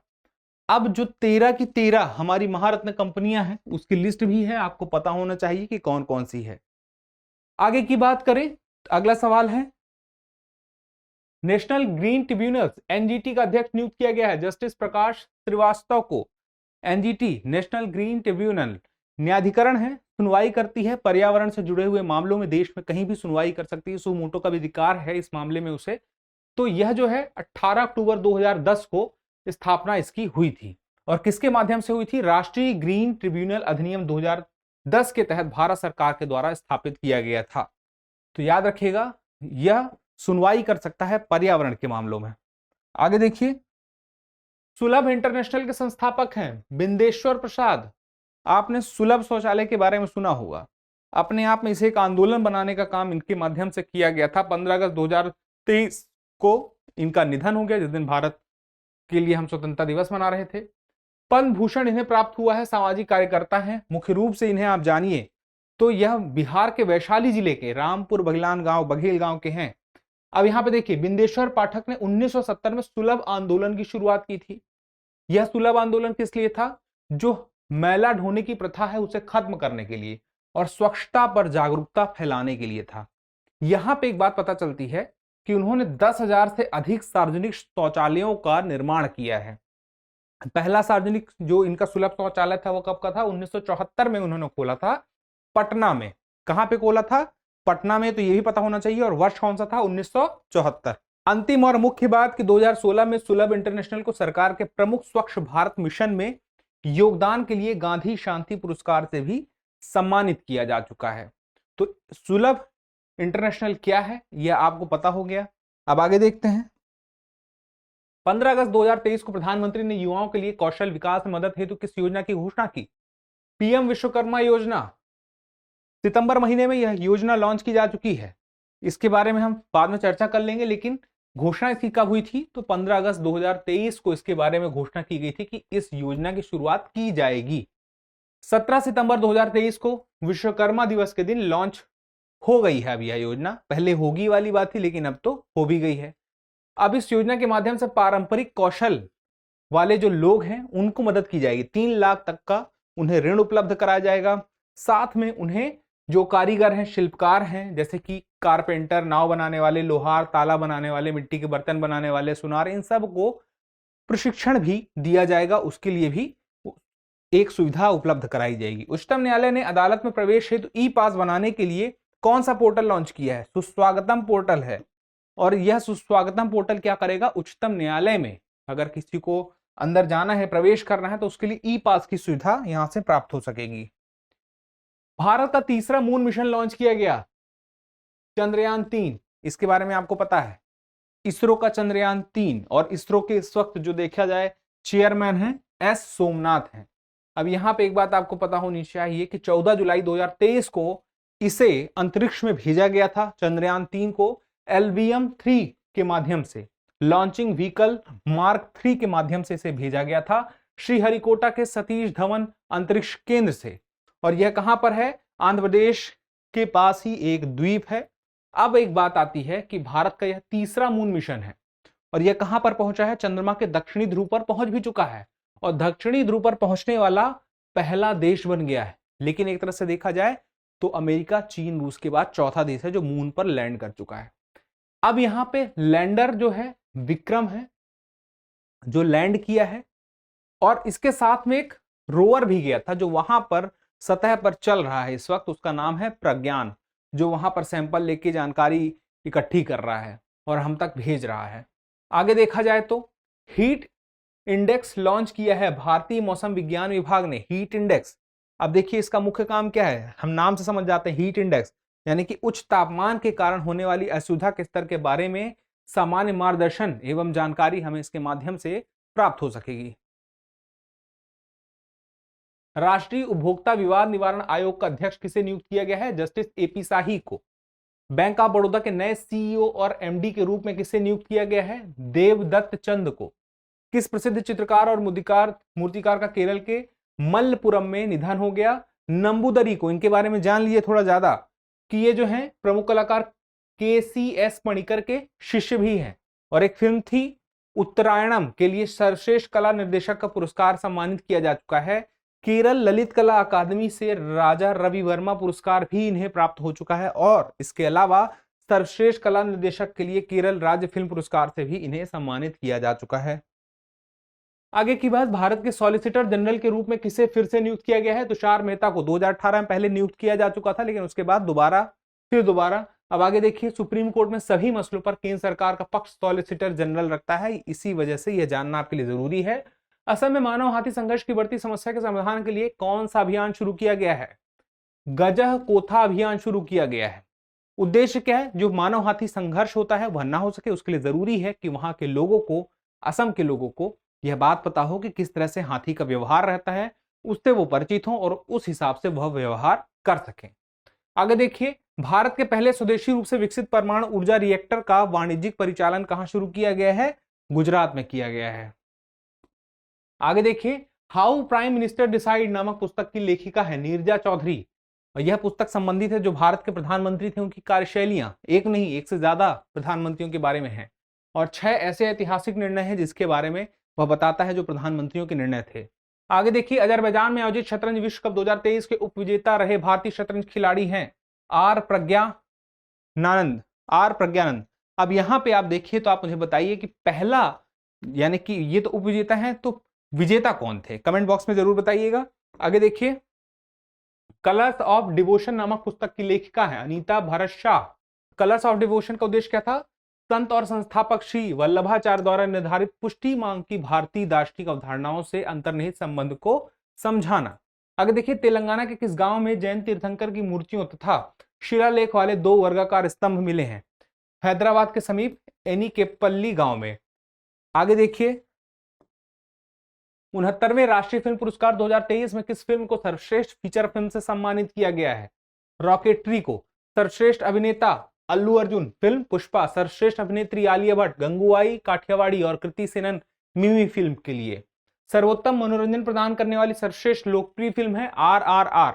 Speaker 1: अब जो 13 की 13 हमारी महारत्न कंपनियां हैं उसकी लिस्ट भी है, आपको पता होना चाहिए कि कौन कौन सी है। आगे की बात करें, अगला सवाल है, नेशनल ग्रीन ट्रिब्यूनल NGT का अध्यक्ष नियुक्त किया गया है जस्टिस प्रकाश श्रीवास्तव को। NGT नेशनल ग्रीन ट्रिब्यूनल न्यायाधिकरण है, सुनवाई करती है पर्यावरण से जुड़े हुए मामलों में, देश में कहीं भी सुनवाई कर सकती है, सो मोटो का भी अधिकार है इस मामले में उसे। तो यह जो है 18 अक्टूबर 2010 को स्थापना इसकी हुई थी। और किसके माध्यम से हुई थी, राष्ट्रीय ग्रीन ट्रिब्यूनल अधिनियम 2010 के तहत भारत सरकार के द्वारा स्थापित किया गया था। तो याद रखिएगा यह सुनवाई कर सकता है पर्यावरण के मामलों में। आगे देखिए, सुलभ इंटरनेशनल के संस्थापक हैं बिंदेश्वर प्रसाद। आपने सुलभ शौचालय के बारे में सुना होगा। अपने आप में इसे एक आंदोलन बनाने का काम इनके माध्यम से किया गया था। 15 अगस्त 2023 को इनका निधन हो गया, जिस दिन भारत के लिए हम स्वतंत्रता दिवस मना रहे थे। पद्म भूषण इन्हें प्राप्त हुआ है, सामाजिक कार्यकर्ता हैं। मुख्य रूप से इन्हें आप जानिए तो यह बिहार के वैशाली जिले के रामपुर बघेल गांव के हैं। अब यहां पे देखिए, बिंदेश्वर पाठक ने 1970 में सुलभ आंदोलन की शुरुआत की थी। यह सुलभ आंदोलन किस लिए था, जो मैला ढोने की प्रथा है उसे खत्म करने के लिए और स्वच्छता पर जागरूकता फैलाने के लिए था। यहां पे एक बात पता चलती है कि उन्होंने 10,000 से अधिक सार्वजनिक शौचालयों का निर्माण किया है। पहला सार्वजनिक जो इनका सुलभ शौचालय था वो कब का था? 1974 में उन्होंने खोला था पटना में। कहां पे खोला था? पटना में। तो ये भी पता होना चाहिए। और वर्ष कौन सा था? 1974। अंतिम और मुख्य बात कि 2016 में सुलभ इंटरनेशनल को सरकार के प्रमुख स्वच्छ भारत मिशन में योगदान के लिए गांधी शांति पुरस्कार से भी सम्मानित किया जा चुका है। तो सुलभ इंटरनेशनल क्या है यह आपको पता हो गया। अब आगे देखते हैं। 15 अगस्त 2023 को प्रधानमंत्री ने युवाओं के लिए कौशल विकास में मदद हेतु किस योजना की घोषणा की? पीएम विश्वकर्मा योजना। सितंबर महीने में यह योजना लॉन्च की जा चुकी है। इसके बारे में हम बाद में चर्चा कर लेंगे, लेकिन घोषणा इसकी कब हुई थी? तो 15 अगस्त 2023 को इसके बारे में घोषणा की गई थी कि इस योजना की शुरुआत की जाएगी। 17 सितंबर 2023 को विश्वकर्मा दिवस के दिन लॉन्च हो गई है अब यह योजना। पहले होगी वाली बात थी, लेकिन अब तो हो भी गई है। अब इस योजना के माध्यम से पारंपरिक कौशल वाले जो लोग हैं उनको मदद की जाएगी। 3 लाख तक का उन्हें ऋण उपलब्ध कराया जाएगा। साथ में उन्हें जो कारीगर हैं, शिल्पकार हैं, जैसे कि कारपेंटर, नाव बनाने वाले, लोहार, ताला बनाने वाले, मिट्टी के बर्तन बनाने वाले, सुनार, इन सब को प्रशिक्षण भी दिया जाएगा। उसके लिए भी एक सुविधा उपलब्ध कराई जाएगी। उच्चतम न्यायालय ने अदालत में प्रवेश हेतु ई पास बनाने के लिए कौन सा पोर्टल लॉन्च किया है? सुस्वागतम पोर्टल है। और यह सुस्वागतम पोर्टल क्या करेगा? उच्चतम न्यायालय में अगर किसी को अंदर जाना है, प्रवेश करना है, तो उसके लिए ई पास की सुविधा यहां से प्राप्त हो सकेगी। भारत का तीसरा मून मिशन लॉन्च किया गया, चंद्रयान 3। इसके बारे में आपको पता है। इसरो का चंद्रयान 3, और इसरो के इस वक्त जो देखा जाए चेयरमैन हैं एस सोमनाथ हैं। अब यहां पे एक बात आपको पता होनी चाहिए कि 14 जुलाई 2023 को इसे अंतरिक्ष में भेजा गया था, चंद्रयान 3 को LVM-3 के माध्यम से, लॉन्चिंग व्हीकल मार्क 3 के माध्यम से इसे भेजा गया था श्रीहरिकोटा के सतीश धवन अंतरिक्ष केंद्र से। और यह कहां पर है? आंध्र प्रदेश के पास ही एक द्वीप है। अब एक बात आती है कि भारत का यह तीसरा मून मिशन है और यह कहां पर पहुंचा है? चंद्रमा के दक्षिणी ध्रुव पर पहुंच भी चुका है और दक्षिणी ध्रुव पर पहुंचने वाला पहला देश बन गया है। लेकिन एक तरह से देखा जाए तो अमेरिका, चीन, रूस के बाद चौथा देश है जो मून पर लैंड कर चुका है। अब यहां पे लैंडर जो है विक्रम है जो लैंड किया है, और इसके साथ में एक रोवर भी गया था जो वहां पर सतह पर चल रहा है इस वक्त। उसका नाम है प्रज्ञान, जो वहां पर सैंपल लेके जानकारी इकट्ठी कर रहा है और हम तक भेज रहा है। आगे देखा जाए तो हीट इंडेक्स लॉन्च किया है भारतीय मौसम विज्ञान विभाग ने। हीट इंडेक्स, अब देखिए इसका मुख्य काम क्या है, हम नाम से समझ जाते हैं। हीट इंडेक्स यानी कि उच्च तापमान के कारण होने वाली असुविधा के स्तर के बारे में सामान्य मार्गदर्शन एवं जानकारी हमें इसके माध्यम से प्राप्त हो सकेगी। राष्ट्रीय उपभोक्ता विवाद निवारण आयोग का अध्यक्ष किसे नियुक्त किया गया है? जस्टिस एपी शाही को। बैंक ऑफ बड़ौदा के नए सीईओ और एमडी के रूप में किसे नियुक्त किया गया है? देवदत्त चंद को। किस प्रसिद्ध चित्रकार और मूर्तिकार का केरल के मल्लपुरम में निधन हो गया? नंबूदरी को। इनके बारे में जान लीजिए थोड़ा ज्यादा कि ये जो है प्रमुख कलाकार KCS पणिकर के शिष्य भी हैं। और एक फिल्म थी उत्तरायणम के लिए सर्वश्रेष्ठ कला निर्देशक का पुरस्कार सम्मानित किया जा चुका है। केरल ललित कला अकादमी से राजा रवि वर्मा पुरस्कार भी इन्हें प्राप्त हो चुका है। और इसके अलावा सर्वश्रेष्ठ कला निर्देशक के लिए केरल राज्य फिल्म पुरस्कार से भी इन्हें सम्मानित किया जा चुका है। आगे की बात, भारत के सॉलिसिटर जनरल के रूप में किसे फिर से नियुक्त किया गया है? तुषार मेहता को। 2018 में पहले नियुक्त किया जा चुका था, लेकिन उसके बाद दोबारा। अब आगे देखिए, सुप्रीम कोर्ट में सभी मसलों पर केंद्र सरकार का पक्ष सॉलिसिटर जनरल रखता है। इसी वजह से यह जानना आपके लिए जरूरी है। असम में मानव हाथी संघर्ष की बढ़ती समस्या के समाधान के लिए कौन सा अभियान शुरू किया गया है? गजह कोथा अभियान शुरू किया गया है। उद्देश्य क्या है? जो मानव हाथी संघर्ष होता है वह ना हो सके, उसके लिए जरूरी है कि वहां के लोगों को, असम के लोगों को यह बात पता हो कि किस तरह से हाथी का व्यवहार रहता है, उससे वो परिचित हों और उस हिसाब से वह व्यवहार कर सकें। आगे देखिए, भारत के पहले स्वदेशी रूप से विकसित परमाणु ऊर्जा रिएक्टर का वाणिज्यिक परिचालन कहां शुरू किया गया है? गुजरात में किया गया है। आगे देखिए, हाउ प्राइम मिनिस्टर डिसाइड नामक पुस्तक की लेखिका है नीरजा चौधरी। और यह पुस्तक संबंधित है जो भारत के प्रधानमंत्री थे उनकी कार्यशैलियां, एक नहीं एक से ज्यादा प्रधानमंत्रियों के बारे में है। और 6 ऐसे ऐतिहासिक निर्णय हैं जिसके बारे में वह बताता है जो प्रधानमंत्रियों के निर्णय थे। आगे देखिए, अजरबैजान में आयोजित शतरंज विश्व कप 2023 के उपविजेता रहे भारतीय शतरंज खिलाड़ी हैं आर प्रज्ञानंद। अब यहां पे आप देखिए तो आप मुझे बताइए कि पहला, यानी कि ये तो उपविजेता हैं, तो विजेता कौन थे, कमेंट बॉक्स में जरूर बताइएगा। आगे देखिए, कलर्स ऑफ डिवोशन नामक पुस्तक की लेखिका है Anita Bharat Shah. Colours of devotion का उद्देश्य क्या था? संत और संस्थापक श्री वल्लभाचार्य द्वारा निर्धारित पुष्टि मांग की भारतीय दार्शनिक अवधारणाओं से अंतर्निहित संबंध को समझाना। आगे देखिए, तेलंगाना के किस गांव में जैन तीर्थंकर की मूर्तियों तथा शिलालेख वाले 2 वर्गाकार स्तंभ मिले हैं? हैदराबाद के समीप एनीकेपल्ली गांव में। आगे देखिए, 69वें राष्ट्रीय फिल्म पुरस्कार 2023 में किस फिल्म को सर्वश्रेष्ठ फीचर फिल्म से सम्मानित किया गया है? रॉकेटरी को। सर्वश्रेष्ठ अभिनेता अल्लू अर्जुन, फिल्म पुष्पा। सर्वश्रेष्ठ अभिनेत्री आलिया भट्ट, गंगूबाई काठियावाड़ी और कृति सेनन मिमी फिल्म के लिए। सर्वोत्तम मनोरंजन प्रदान करने वाली सर्वश्रेष्ठ लोकप्रिय फिल्म है RRR,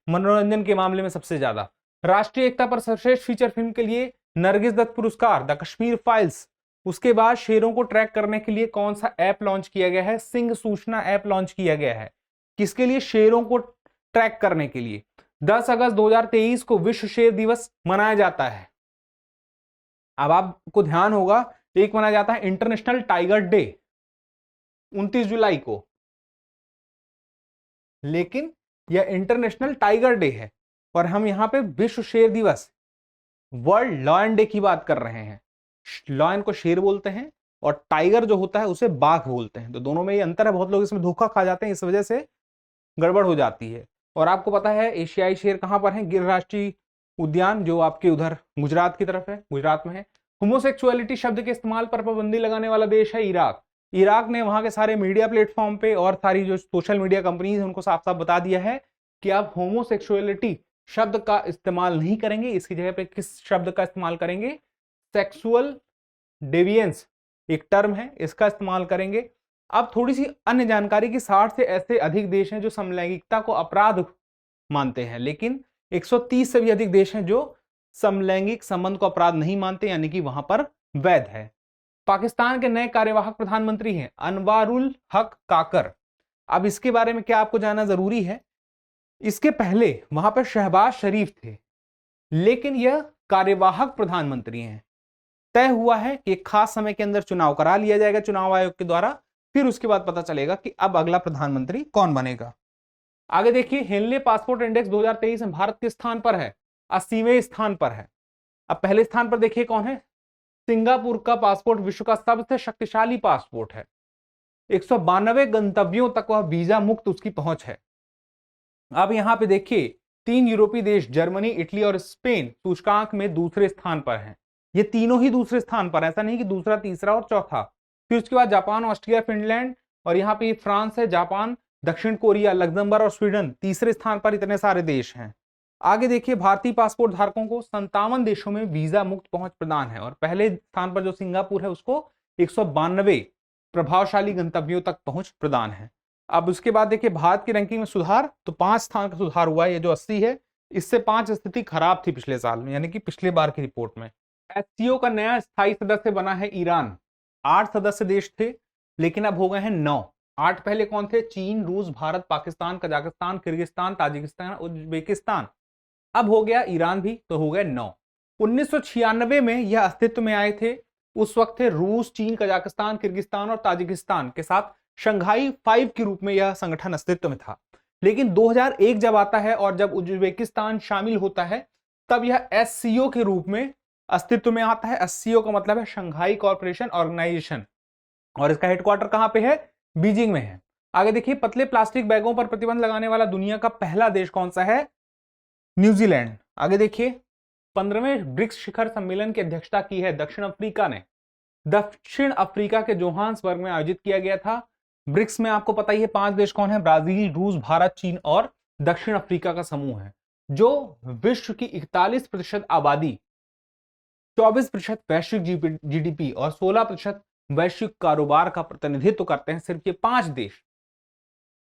Speaker 1: मनोरंजन के मामले में सबसे ज्यादा। राष्ट्रीय एकता पर सर्वश्रेष्ठ फीचर फिल्म के लिए नरगिस दत्त पुरस्कार, द कश्मीर फाइल्स। उसके बाद शेरों को ट्रैक करने के लिए कौन सा ऐप लॉन्च किया गया है? सिंह सूचना ऐप लॉन्च किया गया है। किसके लिए? शेरों को ट्रैक करने के लिए। 10 अगस्त 2023 को विश्व शेर दिवस मनाया जाता है। अब आपको ध्यान होगा, एक मनाया जाता है इंटरनेशनल टाइगर डे 29 जुलाई को, लेकिन यह इंटरनेशनल टाइगर डे है और हम यहां पे विश्व शेर दिवस, वर्ल्ड लॉयन डे की बात कर रहे हैं। लॉयन को शेर बोलते हैं और टाइगर जो होता है उसे बाघ बोलते हैं, तो दोनों में ये अंतर है। बहुत लोग इसमें धोखा खा जाते हैं, इस वजह से गड़बड़ हो जाती है। और आपको पता है एशियाई शेर कहां पर है? गिर राष्ट्रीय उद्यान, जो आपके उधर गुजरात की तरफ है, गुजरात में है। होमोसेक्सुअलिटी शब्द के इस्तेमाल पर पाबंदी लगाने वाला देश है इराक। इराक ने वहां के सारे मीडिया प्लेटफॉर्म पे और सारी जो सोशल मीडिया कंपनीज है उनको साफ साफ बता दिया है कि आप होमोसेक्सुअलिटी शब्द का इस्तेमाल नहीं करेंगे, इसकी जगह पे किस शब्द का इस्तेमाल करेंगे? सेक्सुअल डेविएंस एक टर्म है, इसका इस्तेमाल करेंगे। अब थोड़ी सी अन्य जानकारी की, 60 से ऐसे अधिक देश हैं जो समलैंगिकता को अपराध मानते हैं, लेकिन 130 से भी अधिक देश हैं जो समलैंगिक संबंध को अपराध नहीं मानते, यानी कि वहां पर वैध है। पाकिस्तान के नए कार्यवाहक प्रधानमंत्री हैं अनवारुल हक काकर। अब इसके बारे में क्या आपको जानना जरूरी है? इसके पहले वहां पर शहबाज शरीफ थे, लेकिन यह कार्यवाहक प्रधानमंत्री हैं। तय हुआ है कि एक खास समय के अंदर चुनाव करा लिया जाएगा चुनाव आयोग के द्वारा, फिर उसके बाद पता चलेगा कि अब अगला प्रधानमंत्री कौन बनेगा। आगे देखिए, हेनले पासपोर्ट इंडेक्स 2023 में भारत किस स्थान पर है? 80वें स्थान पर है। अब पहले स्थान पर देखिए कौन है? सिंगापुर का पासपोर्ट विश्व का सबसे शक्तिशाली पासपोर्ट है। 192 गंतव्यों तक वह वीजा मुक्त उसकी पहुंच है। अब यहां पे देखिए, 3 यूरोपीय देश जर्मनी, इटली और स्पेन सूचकांक में दूसरे स्थान पर हैं। ये तीनों ही दूसरे स्थान पर, ऐसा नहीं कि दूसरा, तीसरा और चौथा। फिर उसके बाद जापान, ऑस्ट्रिया, फिनलैंड, और यहाँ पे फ्रांस है, जापान, दक्षिण कोरिया, लग्जमबर्ग और स्वीडन तीसरे स्थान पर। इतने सारे देश हैं। आगे देखिए, भारतीय पासपोर्ट धारकों को 57 देशों में वीजा मुक्त पहुंच प्रदान है, और पहले स्थान पर जो सिंगापुर है उसको 192 प्रभावशाली गंतव्यों तक पहुंच प्रदान है। अब उसके बाद देखिए, भारत की रैंकिंग में सुधार, तो 5 स्थान का सुधार हुआ है। ये जो 80 है, इससे 5 स्थिति खराब थी पिछले साल में, यानी कि पिछले बार की रिपोर्ट में। एससीओ का नया स्थायी सदस्य बना है ईरान। 8 सदस्य देश थे, लेकिन अब हो गए हैं 9। 8 पहले कौन थे? चीन, रूस, Bharat, Pakistan, Kazakhstan, Kyrgyzstan, Tajikistan, Uzbekistan. अब हो गया ईरान भी, तो हो गए 9। 1996 में यह अस्तित्व में आए थे। उस वक्त थे रूस, चीन, कजाकिस्तान, किर्गिस्तान और ताजिकिस्तान के साथ शंघाई 5 के रूप में यह संगठन अस्तित्व में था। लेकिन 2001 जब आता है और जब उज्बेकिस्तान शामिल होता है, तब यह एससीओ के रूप में अस्तित्व में आता है। एससीओ का मतलब है शंघाई कॉर्पोरेशन ऑर्गेनाइजेशन, और इसका हेडक्वार्टर कहां पे है? बीजिंग में है। आगे देखिए, पतले प्लास्टिक बैगों पर प्रतिबंध लगाने वाला दुनिया का पहला देश कौन सा है? न्यूजीलैंड। आगे देखिए, 15वें ब्रिक्स शिखर सम्मेलन की अध्यक्षता की है दक्षिण अफ्रीका ने। दक्षिण अफ्रीका के जोहान्सबर्ग में आयोजित किया गया था। ब्रिक्स में आपको पता ही है 5 देश कौन है? ब्राजील, रूस, भारत, चीन और दक्षिण अफ्रीका का समूह है, जो विश्व की 41% आबादी, 24% वैश्विक जीडीपी और 16% वैश्विक कारोबार का प्रतिनिधित्व करते हैं, सिर्फ ये 5 देश।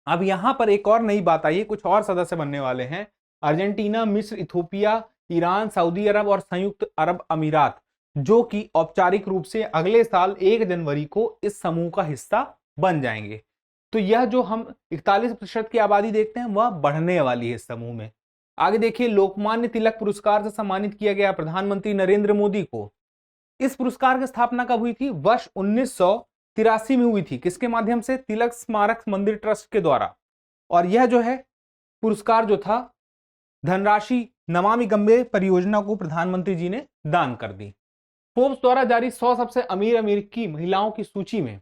Speaker 1: अब यहां पर एक और नई बात आई है, कुछ और सदस्य बनने वाले हैं। अर्जेंटीना, मिस्र, इथोपिया, ईरान, सऊदी अरब और संयुक्त अरब अमीरात, जो कि औपचारिक रूप से अगले साल 1 जनवरी को इस समूह का हिस्सा बन जाएंगे। तो यह जो हम 41% की आबादी देखते हैं वह बढ़ने वाली है इस समूह में। आगे देखिए, लोकमान्य तिलक पुरस्कार से सम्मानित किया गया प्रधानमंत्री नरेंद्र मोदी को। इस पुरस्कार की स्थापना कब हुई थी? वर्ष 1983 में हुई थी। किसके माध्यम से? तिलक स्मारक मंदिर ट्रस्ट के द्वारा। और यह जो है पुरस्कार जो था, धनराशि नमामि गंगे परियोजना को प्रधानमंत्री जी ने दान कर दी। फोर्ब्स द्वारा जारी 100 सबसे अमीर अमेरिकी महिलाओं की सूची में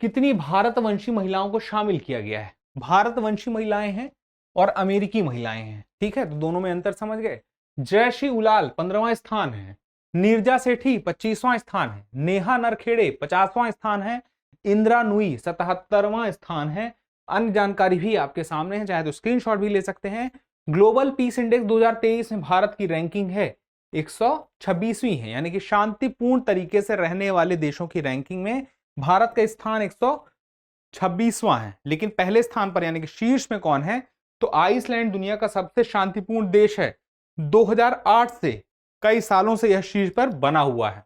Speaker 1: कितनी भारतवंशी महिलाओं को शामिल किया गया है? भारतवंशी महिलाएं हैं और अमेरिकी महिलाएं हैं, ठीक है, तो दोनों में अंतर समझ गए। जयश्री उलाल 15वां स्थान है, नीरजा सेठी 25वां स्थान है, नेहा नरखेड़े 50वां स्थान है, इंदिरा नुई 77वां स्थान है। अन्य जानकारी भी आपके सामने है, चाहे तो स्क्रीनशॉट भी ले सकते हैं। ग्लोबल पीस इंडेक्स 2023 में भारत की रैंकिंग है 126वीं है, यानी कि शांतिपूर्ण तरीके से रहने वाले देशों की रैंकिंग में भारत का स्थान 126वां है। लेकिन पहले स्थान पर यानी कि शीर्ष में कौन है? तो आइसलैंड दुनिया का सबसे शांतिपूर्ण देश है। 2008 से कई सालों से यह शीर्ष पर बना हुआ है।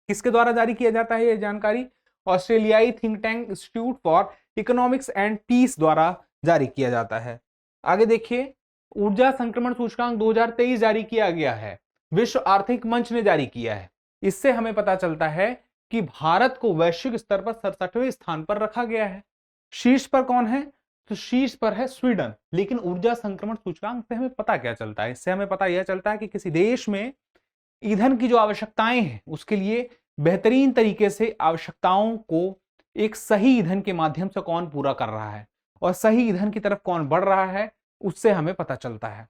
Speaker 1: किसके द्वारा जारी किया जाता है यह जानकारी? ऑस्ट्रेलियाई think tank institute for economics and peace द्वारा जारी किया जाता है। आगे देखिए, ऊर्जा संक्रमण सूचकांक 2023 जारी किया गया है, विश्व आर्थिक मंच ने जारी किया है। इससे हमें पता चलता है कि भारत को वैश्विक स्तर पर 67वें स्थान पर रखा गया है। शीर्ष पर कौन है? तो शीर्ष पर है स्वीडन। लेकिन ऊर्जा संक्रमण सूचकांक से हमें पता क्या चलता है? इससे हमें पता यह चलता है कि किसी देश में ईंधन की जो आवश्यकताएं हैं उसके लिए बेहतरीन तरीके से आवश्यकताओं को एक सही ईंधन के माध्यम से कौन पूरा कर रहा है और सही ईंधन की तरफ कौन बढ़ रहा है, उससे हमें पता चलता है।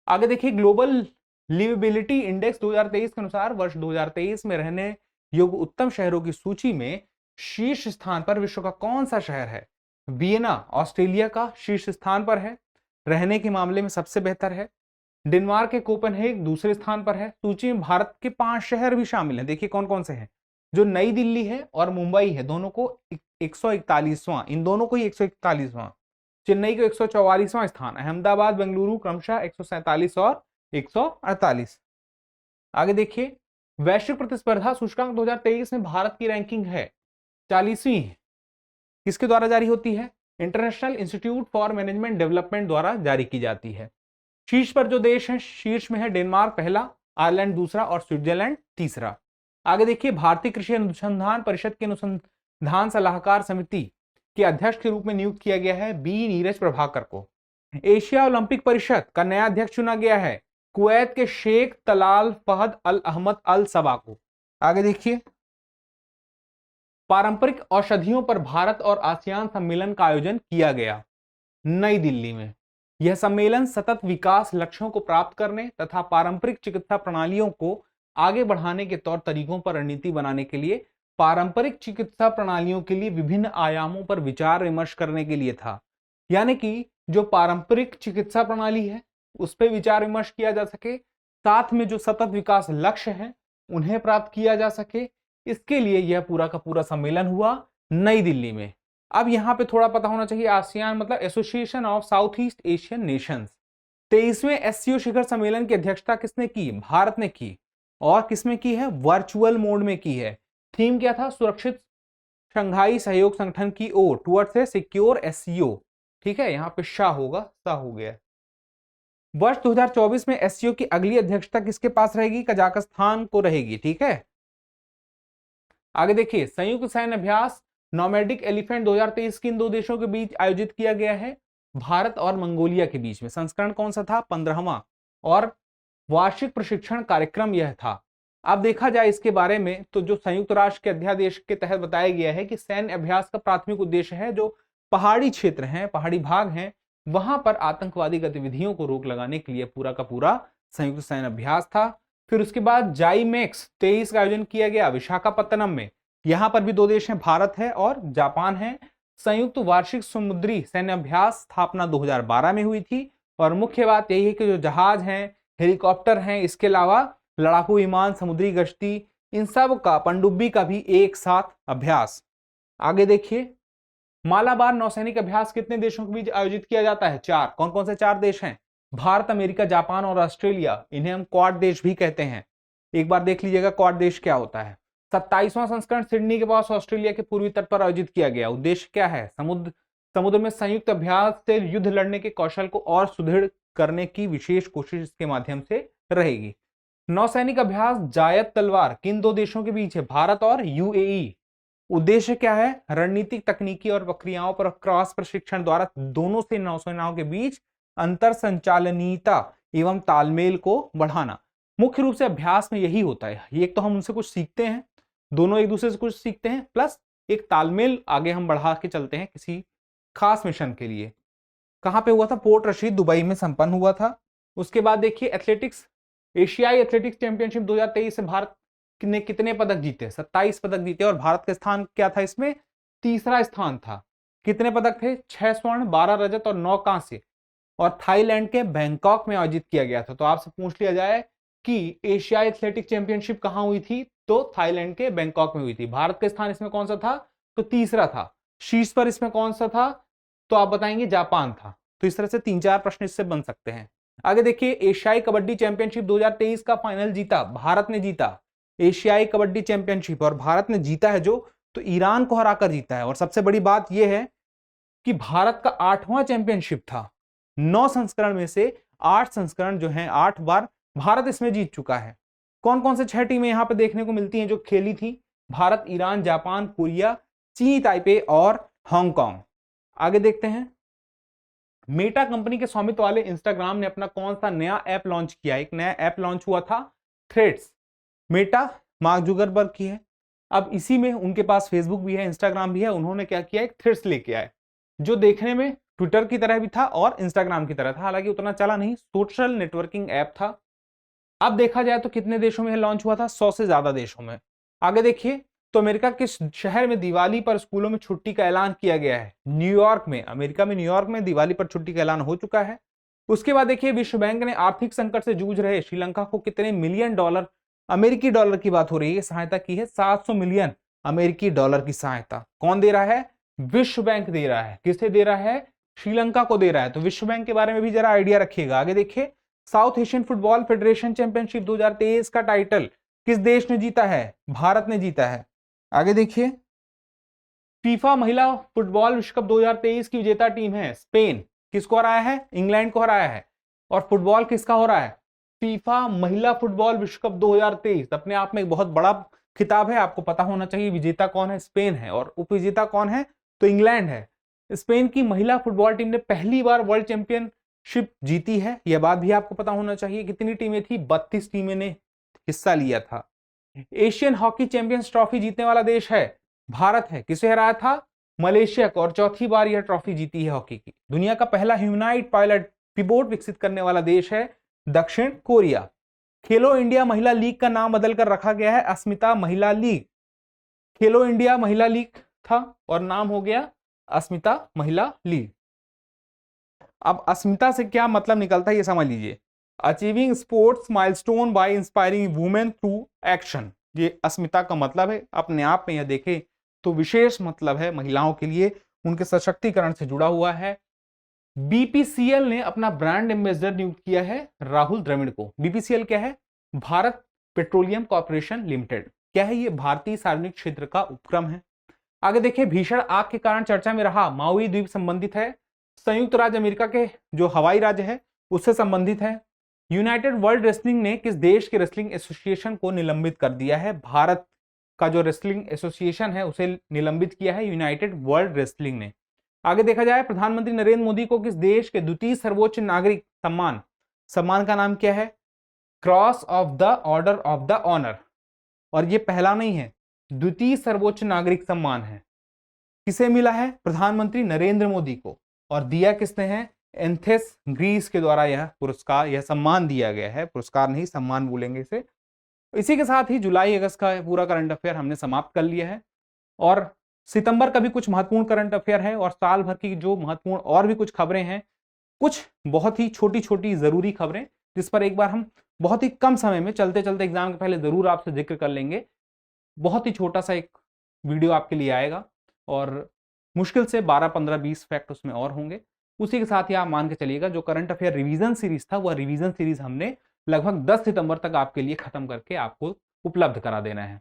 Speaker 1: आगे देखिए, ग्लोबल लिवेबिलिटी इंडेक्स 2023 के अनुसार वर्ष 2023 में रहने योग्य उत्तम शहरों की सूची में शीर्ष स्थान पर विश्व का कौन सा शहर है? वियना ऑस्ट्रेलिया का शीर्ष स्थान पर है, रहने के मामले में सबसे बेहतर है। डेनमार्क के कोपेनहेग दूसरे स्थान पर है। सूची में भारत के 5 शहर भी शामिल हैं। देखिए कौन कौन से हैं? जो नई दिल्ली है और मुंबई है, दोनों को 141वां, इन दोनों को ही 141वां। चेन्नई को 144वां स्थान, अहमदाबाद बेंगलुरु क्रमशः 147 और 148। आगे देखिए, वैश्विक प्रतिस्पर्धा सूचकांक 2023 में भारत की रैंकिंग है 40वीं। किसके द्वारा जारी होती है? International institute for management development द्वारा जारी की जाती है। शीर्ष पर जो देश है, शीर्ष में है डेनमार्क पहला, आयरलैंड दूसरा और स्विट्जरलैंड तीसरा। आगे देखिए, भारतीय कृषि अनुसंधान परिषद के अनुसंधान सलाहकार समिति के अध्यक्ष के रूप में नियुक्त किया गया है बी नीरज प्रभाकर को। एशिया ओलंपिक परिषद का नया अध्यक्ष चुना गया है कुवैत के शेख तलाल फहद अल अहमद अल सबा को। आगे देखिए, पारंपरिक औषधियों पर भारत और आसियान सम्मेलन का आयोजन किया गया नई दिल्ली में। यह सम्मेलन सतत विकास लक्ष्यों को प्राप्त करने तथा पारंपरिक चिकित्सा प्रणालियों को आगे बढ़ाने के तौर तरीकों पर रणनीति बनाने के लिए पारंपरिक चिकित्सा प्रणालियों के लिए विभिन्न आयामों पर विचार विमर्श करने के लिए था। यानी कि जो पारंपरिक चिकित्सा प्रणाली है उस पर विचार विमर्श किया जा सके, साथ में जो सतत विकास लक्ष्य हैं उन्हें प्राप्त किया जा सके, इसके लिए यह पूरा का पूरा सम्मेलन हुआ नई दिल्ली में। अब यहां पे थोड़ा पता होना चाहिए, आसियान मतलब association of South East Asian nations. 23वें एससीओ शिखर सम्मेलन की अध्यक्षता किसने की? भारत ने की। और किसमें की है? वर्चुअल मोड में की है। थीम क्या था? सुरक्षित शंघाई सहयोग संगठन की ओर, टुवर्ड्स ए सिक्योर एससीओ। ठीक है, यहां पे शाह होगा, सा हो गया। वर्ष 2024 में एससीओ की अगली अध्यक्षता किसके पास रहेगी? कजाकिस्तान को रहेगी। ठीक है, आगे देखिए, संयुक्त सैन्य अभ्यास नोमैडिक एलिफेंट 2023 किन दो देशों के बीच आयोजित किया गया है? भारत और मंगोलिया के बीच में। संस्करण कौन सा था? 15वां, और वार्षिक प्रशिक्षण कार्यक्रम यह था। अब देखा जाए इसके बारे में तो जो संयुक्त राष्ट्र के अध्यादेश के तहत बताया गया है कि सैन्य अभ्यास का प्राथमिक उद्देश्य है जो पहाड़ी क्षेत्र हैं, पहाड़ी भाग हैं, वहां पर आतंकवादी गतिविधियों को रोक लगाने के लिए पूरा का पूरा संयुक्त सैन्य अभ्यास था। फिर उसके बाद जाईमेक्स 23 का आयोजन किया गया विशाखापत्तनम में। यहां पर भी दो देश हैं, भारत है और जापान है। संयुक्त वार्षिक समुद्री सैन्य अभ्यास स्थापना 2012 में हुई थी। और मुख्य बात यही है कि जो जहाज हैं, हेलीकॉप्टर हैं, इसके अलावा लड़ाकू विमान, समुद्री गश्ती, इन सब का, पनडुब्बी का भी एक साथ अभ्यास। आगे देखिए, मालाबार नौसैनिक अभ्यास कितने देशों के बीच आयोजित किया जाता है? 4। कौन कौन से 4 देश हैं? भारत, अमेरिका, जापान और ऑस्ट्रेलिया। इन्हें हम क्वाड देश भी कहते हैं। एक बार देख लीजिएगा क्वाड देश क्या होता है। 27वां संस्करण सिडनी के पास ऑस्ट्रेलिया के पूर्वी तट पर आयोजित किया गया। उद्देश्य क्या है? समुद्र में संयुक्त अभ्यास से युद्ध लड़ने के कौशल को और सुदृढ़ करने की विशेष कोशिश इसके माध्यम से रहेगी। नौसैनिक अभ्यास जायद तलवार किन दो देशों के बीच है? भारत और यूएई। उद्देश्य क्या है? रणनीतिक, तकनीकी और प्रक्रियाओं पर क्रॉस प्रशिक्षण द्वारा दोनों से नौसेनाओं के बीच अंतर संचालनीयता एवं तालमेल को बढ़ाना। मुख्य रूप से अभ्यास में यही होता है, एक तो हम उनसे कुछ सीखते हैं, दोनों एक दूसरे से कुछ सीखते हैं, प्लस एक तालमेल आगे हम बढ़ा के चलते हैं किसी खास मिशन के लिए। कहां पे हुआ था? पोर्ट रशीद, दुबई में संपन्न हुआ था। उसके बाद देखिए एथलेटिक्स, एशियाई एथलेटिक्स चैंपियनशिप 2023 से भारत ने कितने पदक जीते? 27 पदक जीते और भारत का स्थान क्या था इसमें? तीसरा स्थान था। कितने पदक थे? 6 स्वर्ण, 12 रजत और 9 कांस्य, और थाईलैंड के बैंकॉक में आयोजित किया गया था। तो आपसे पूछ लिया जाए कि एशियाई एथलेटिक चैंपियनशिप कहां हुई थी, तो थाईलैंड के बैंकॉक में हुई थी। भारत का स्थान इसमें कौन सा था? तो तीसरा था। शीर्ष पर इसमें कौन सा था? तो आप बताएंगे जापान था। तो इस तरह से 3-4 प्रश्न इससे बन सकते हैं। आगे देखिए, एशियाई कबड्डी चैंपियनशिप 2023 का फाइनल जीता, भारत ने जीता एशियाई कबड्डी चैंपियनशिप, और भारत ने जीता है जो, तो ईरान को हराकर जीता है। और सबसे बड़ी बात यह है कि भारत का 8वां चैंपियनशिप था। 9 संस्करण में से 8 संस्करण जो हैं, 8 बार भारत इसमें जीत चुका है। कौन कौन से 6 टीमें यहां पर देखने को मिलती हैं जो खेली थी? भारत, ईरान, जापान, कोरिया, चीन ताइपे और हांगकांग। आगे देखते हैं, मेटा कंपनी के स्वामित्व वाले इंस्टाग्राम ने अपना कौन सा नया ऐप लॉन्च किया? एक नया ऐप लॉन्च हुआ था, थ्रेड्स। मेटा मार्क जुकरबर्ग की है। अब इसी में उनके पास फेसबुक भी है, इंस्टाग्राम भी है। उन्होंने क्या किया? एक थ्रेड्स लेके आए, जो देखने में ट्विटर की तरह भी था और इंस्टाग्राम की तरह था, हालांकि उतना चला नहीं, सोशल नेटवर्किंग ऐप था। अब देखा जाए तो कितने देशों में लॉन्च हुआ था? 100 से ज्यादा देशों में। आगे देखिए, तो अमेरिका के शहर में दिवाली पर स्कूलों में छुट्टी का ऐलान किया गया है। न्यूयॉर्क में, अमेरिका में न्यूयॉर्क में दिवाली पर छुट्टी का ऐलान हो चुका है। उसके बाद देखिए, विश्व बैंक ने आर्थिक संकट से जूझ रहे श्रीलंका को कितने मिलियन डॉलर, अमेरिकी डॉलर की बात हो रही है, सहायता की है? 700 मिलियन अमेरिकी डॉलर की सहायता। कौन दे रहा है? विश्व बैंक दे रहा है। किसे दे रहा है? श्रीलंका को दे रहा है। तो विश्व बैंक के बारे में भी जरा आइडिया रखिएगा। आगे देखिए, south Asian football federation championship 2023 का टाइटल किस देश ने जीता है? भारत ने जीता है। आगे देखिए, फीफा महिला फुटबॉल विश्व कप 2023 की विजेता टीम है स्पेन। किसको हराया है? इंग्लैंड को हराया है। और फुटबॉल किसका हो रहा है? फीफा महिला फुटबॉल विश्व कप 2023 अपने आप में एक बहुत बड़ा खिताब है, आपको पता होना चाहिए। विजेता कौन है? स्पेन है। और उपविजेता कौन है? तो इंग्लैंड है। स्पेन की महिला फुटबॉल टीम ने पहली बार वर्ल्ड चैंपियनशिप जीती है, यह बात भी आपको पता होना चाहिए। कितनी टीमें थी? 32 टीमें ने हिस्सा लिया था। एशियन हॉकी चैंपियंस ट्रॉफी जीतने वाला देश है भारत है। किसे हराया था? मलेशिया को। और चौथी बार यह ट्रॉफी जीती है हॉकी की। दुनिया का पहला ह्यूमनॉइड पायलट पिबोट विकसित करने वाला देश है दक्षिण कोरिया। खेलो इंडिया महिला लीग का नाम बदलकर रखा गया है अस्मिता महिला लीग। खेलो इंडिया महिला लीग था और नाम हो गया अस्मिता महिला लीग। अब अस्मिता से क्या मतलब निकलता है ये समझ लीजिए। Achieving sports milestone by inspiring women through action, ये अस्मिता का मतलब है। अपने आप में यह देखें तो विशेष मतलब है, महिलाओं के लिए उनके सशक्तिकरण से जुड़ा हुआ है। बीपीसीएल ने अपना ब्रांड एम्बेसडर नियुक्त किया है राहुल द्रविड़ को। बीपीसीएल क्या है? Bharat petroleum corporation limited. क्या है ये? भारतीय सार्वजनिक क्षेत्र का उपक्रम है। आगे देखिए, भीषण आग के कारण चर्चा में रहा माउई द्वीप संबंधित है संयुक्त राज्य अमेरिका के जो हवाई राज्य है उससे संबंधित है। यूनाइटेड वर्ल्ड रेसलिंग ने किस देश के रेसलिंग एसोसिएशन को निलंबित कर दिया है? भारत का जो रेसलिंग एसोसिएशन है उसे निलंबित किया है यूनाइटेड वर्ल्ड रेसलिंग ने। आगे देखा जाए, प्रधानमंत्री नरेंद्र मोदी को किस देश के द्वितीय सर्वोच्च नागरिक सम्मान का नाम क्या है? Cross of the order of the honour. और ये पहला नहीं है, द्वितीय सर्वोच्च नागरिक सम्मान है। किसे मिला है? प्रधानमंत्री नरेंद्र मोदी को। और दिया किसने है? एंथेस ग्रीस के द्वारा यह पुरस्कार, यह सम्मान दिया गया है। पुरस्कार नहीं, सम्मान बोलेंगे इसे। इसी के साथ ही जुलाई अगस्त का पूरा करंट अफेयर हमने समाप्त कर लिया है। और सितंबर का भी कुछ महत्वपूर्ण करंट अफेयर है, और साल भर की जो महत्वपूर्ण और भी कुछ खबरें हैं, कुछ बहुत ही छोटी छोटी जरूरी खबरें, जिस पर एक बार हम बहुत ही कम समय में चलते चलते एग्जाम के पहले जरूर आपसे जिक्र कर लेंगे। बहुत ही छोटा सा एक वीडियो आपके लिए आएगा और मुश्किल से 12, 15, 20 फैक्ट उसमें और होंगे। उसी के साथ ही आप मान के चलिएगा जो करंट अफेयर रिवीजन सीरीज था, वह रिवीजन सीरीज हमने लगभग 10 सितंबर तक आपके लिए खत्म करके आपको उपलब्ध करा देना है।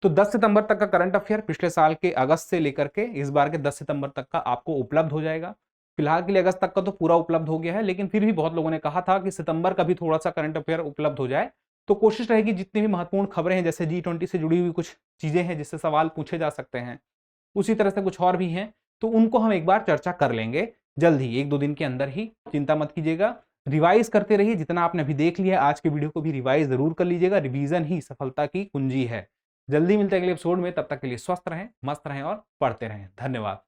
Speaker 1: तो 10 सितंबर तक का करंट अफेयर पिछले साल के अगस्त से लेकर के इस बार के 10 सितंबर तक का आपको उपलब्ध हो जाएगा। फिलहाल के लिए अगस्त तक का तो पूरा उपलब्ध हो गया है, लेकिन फिर भी बहुत लोगों ने कहा था कि सितंबर का भी थोड़ा सा करंट अफेयर उपलब्ध हो जाए। तो कोशिश रहेगी जितनी भी महत्वपूर्ण खबरें हैं, जैसे G20 से जुड़ी हुई कुछ चीजें हैं जिससे सवाल पूछे जा सकते हैं, उसी तरह से कुछ और भी हैं, तो उनको हम एक बार चर्चा कर लेंगे जल्द ही, 1-2 दिन के अंदर ही। चिंता मत कीजिएगा, रिवाइज करते रहिए। जितना आपने अभी देख लिया आज के वीडियो को भी रिवाइज जरूर कर लीजिएगा, रिवीजन ही सफलता की कुंजी है। जल्दी मिलते हैं अगले एपिसोड में, तब तक के लिए स्वस्थ रहें, मस्त रहें और पढ़ते रहें। धन्यवाद।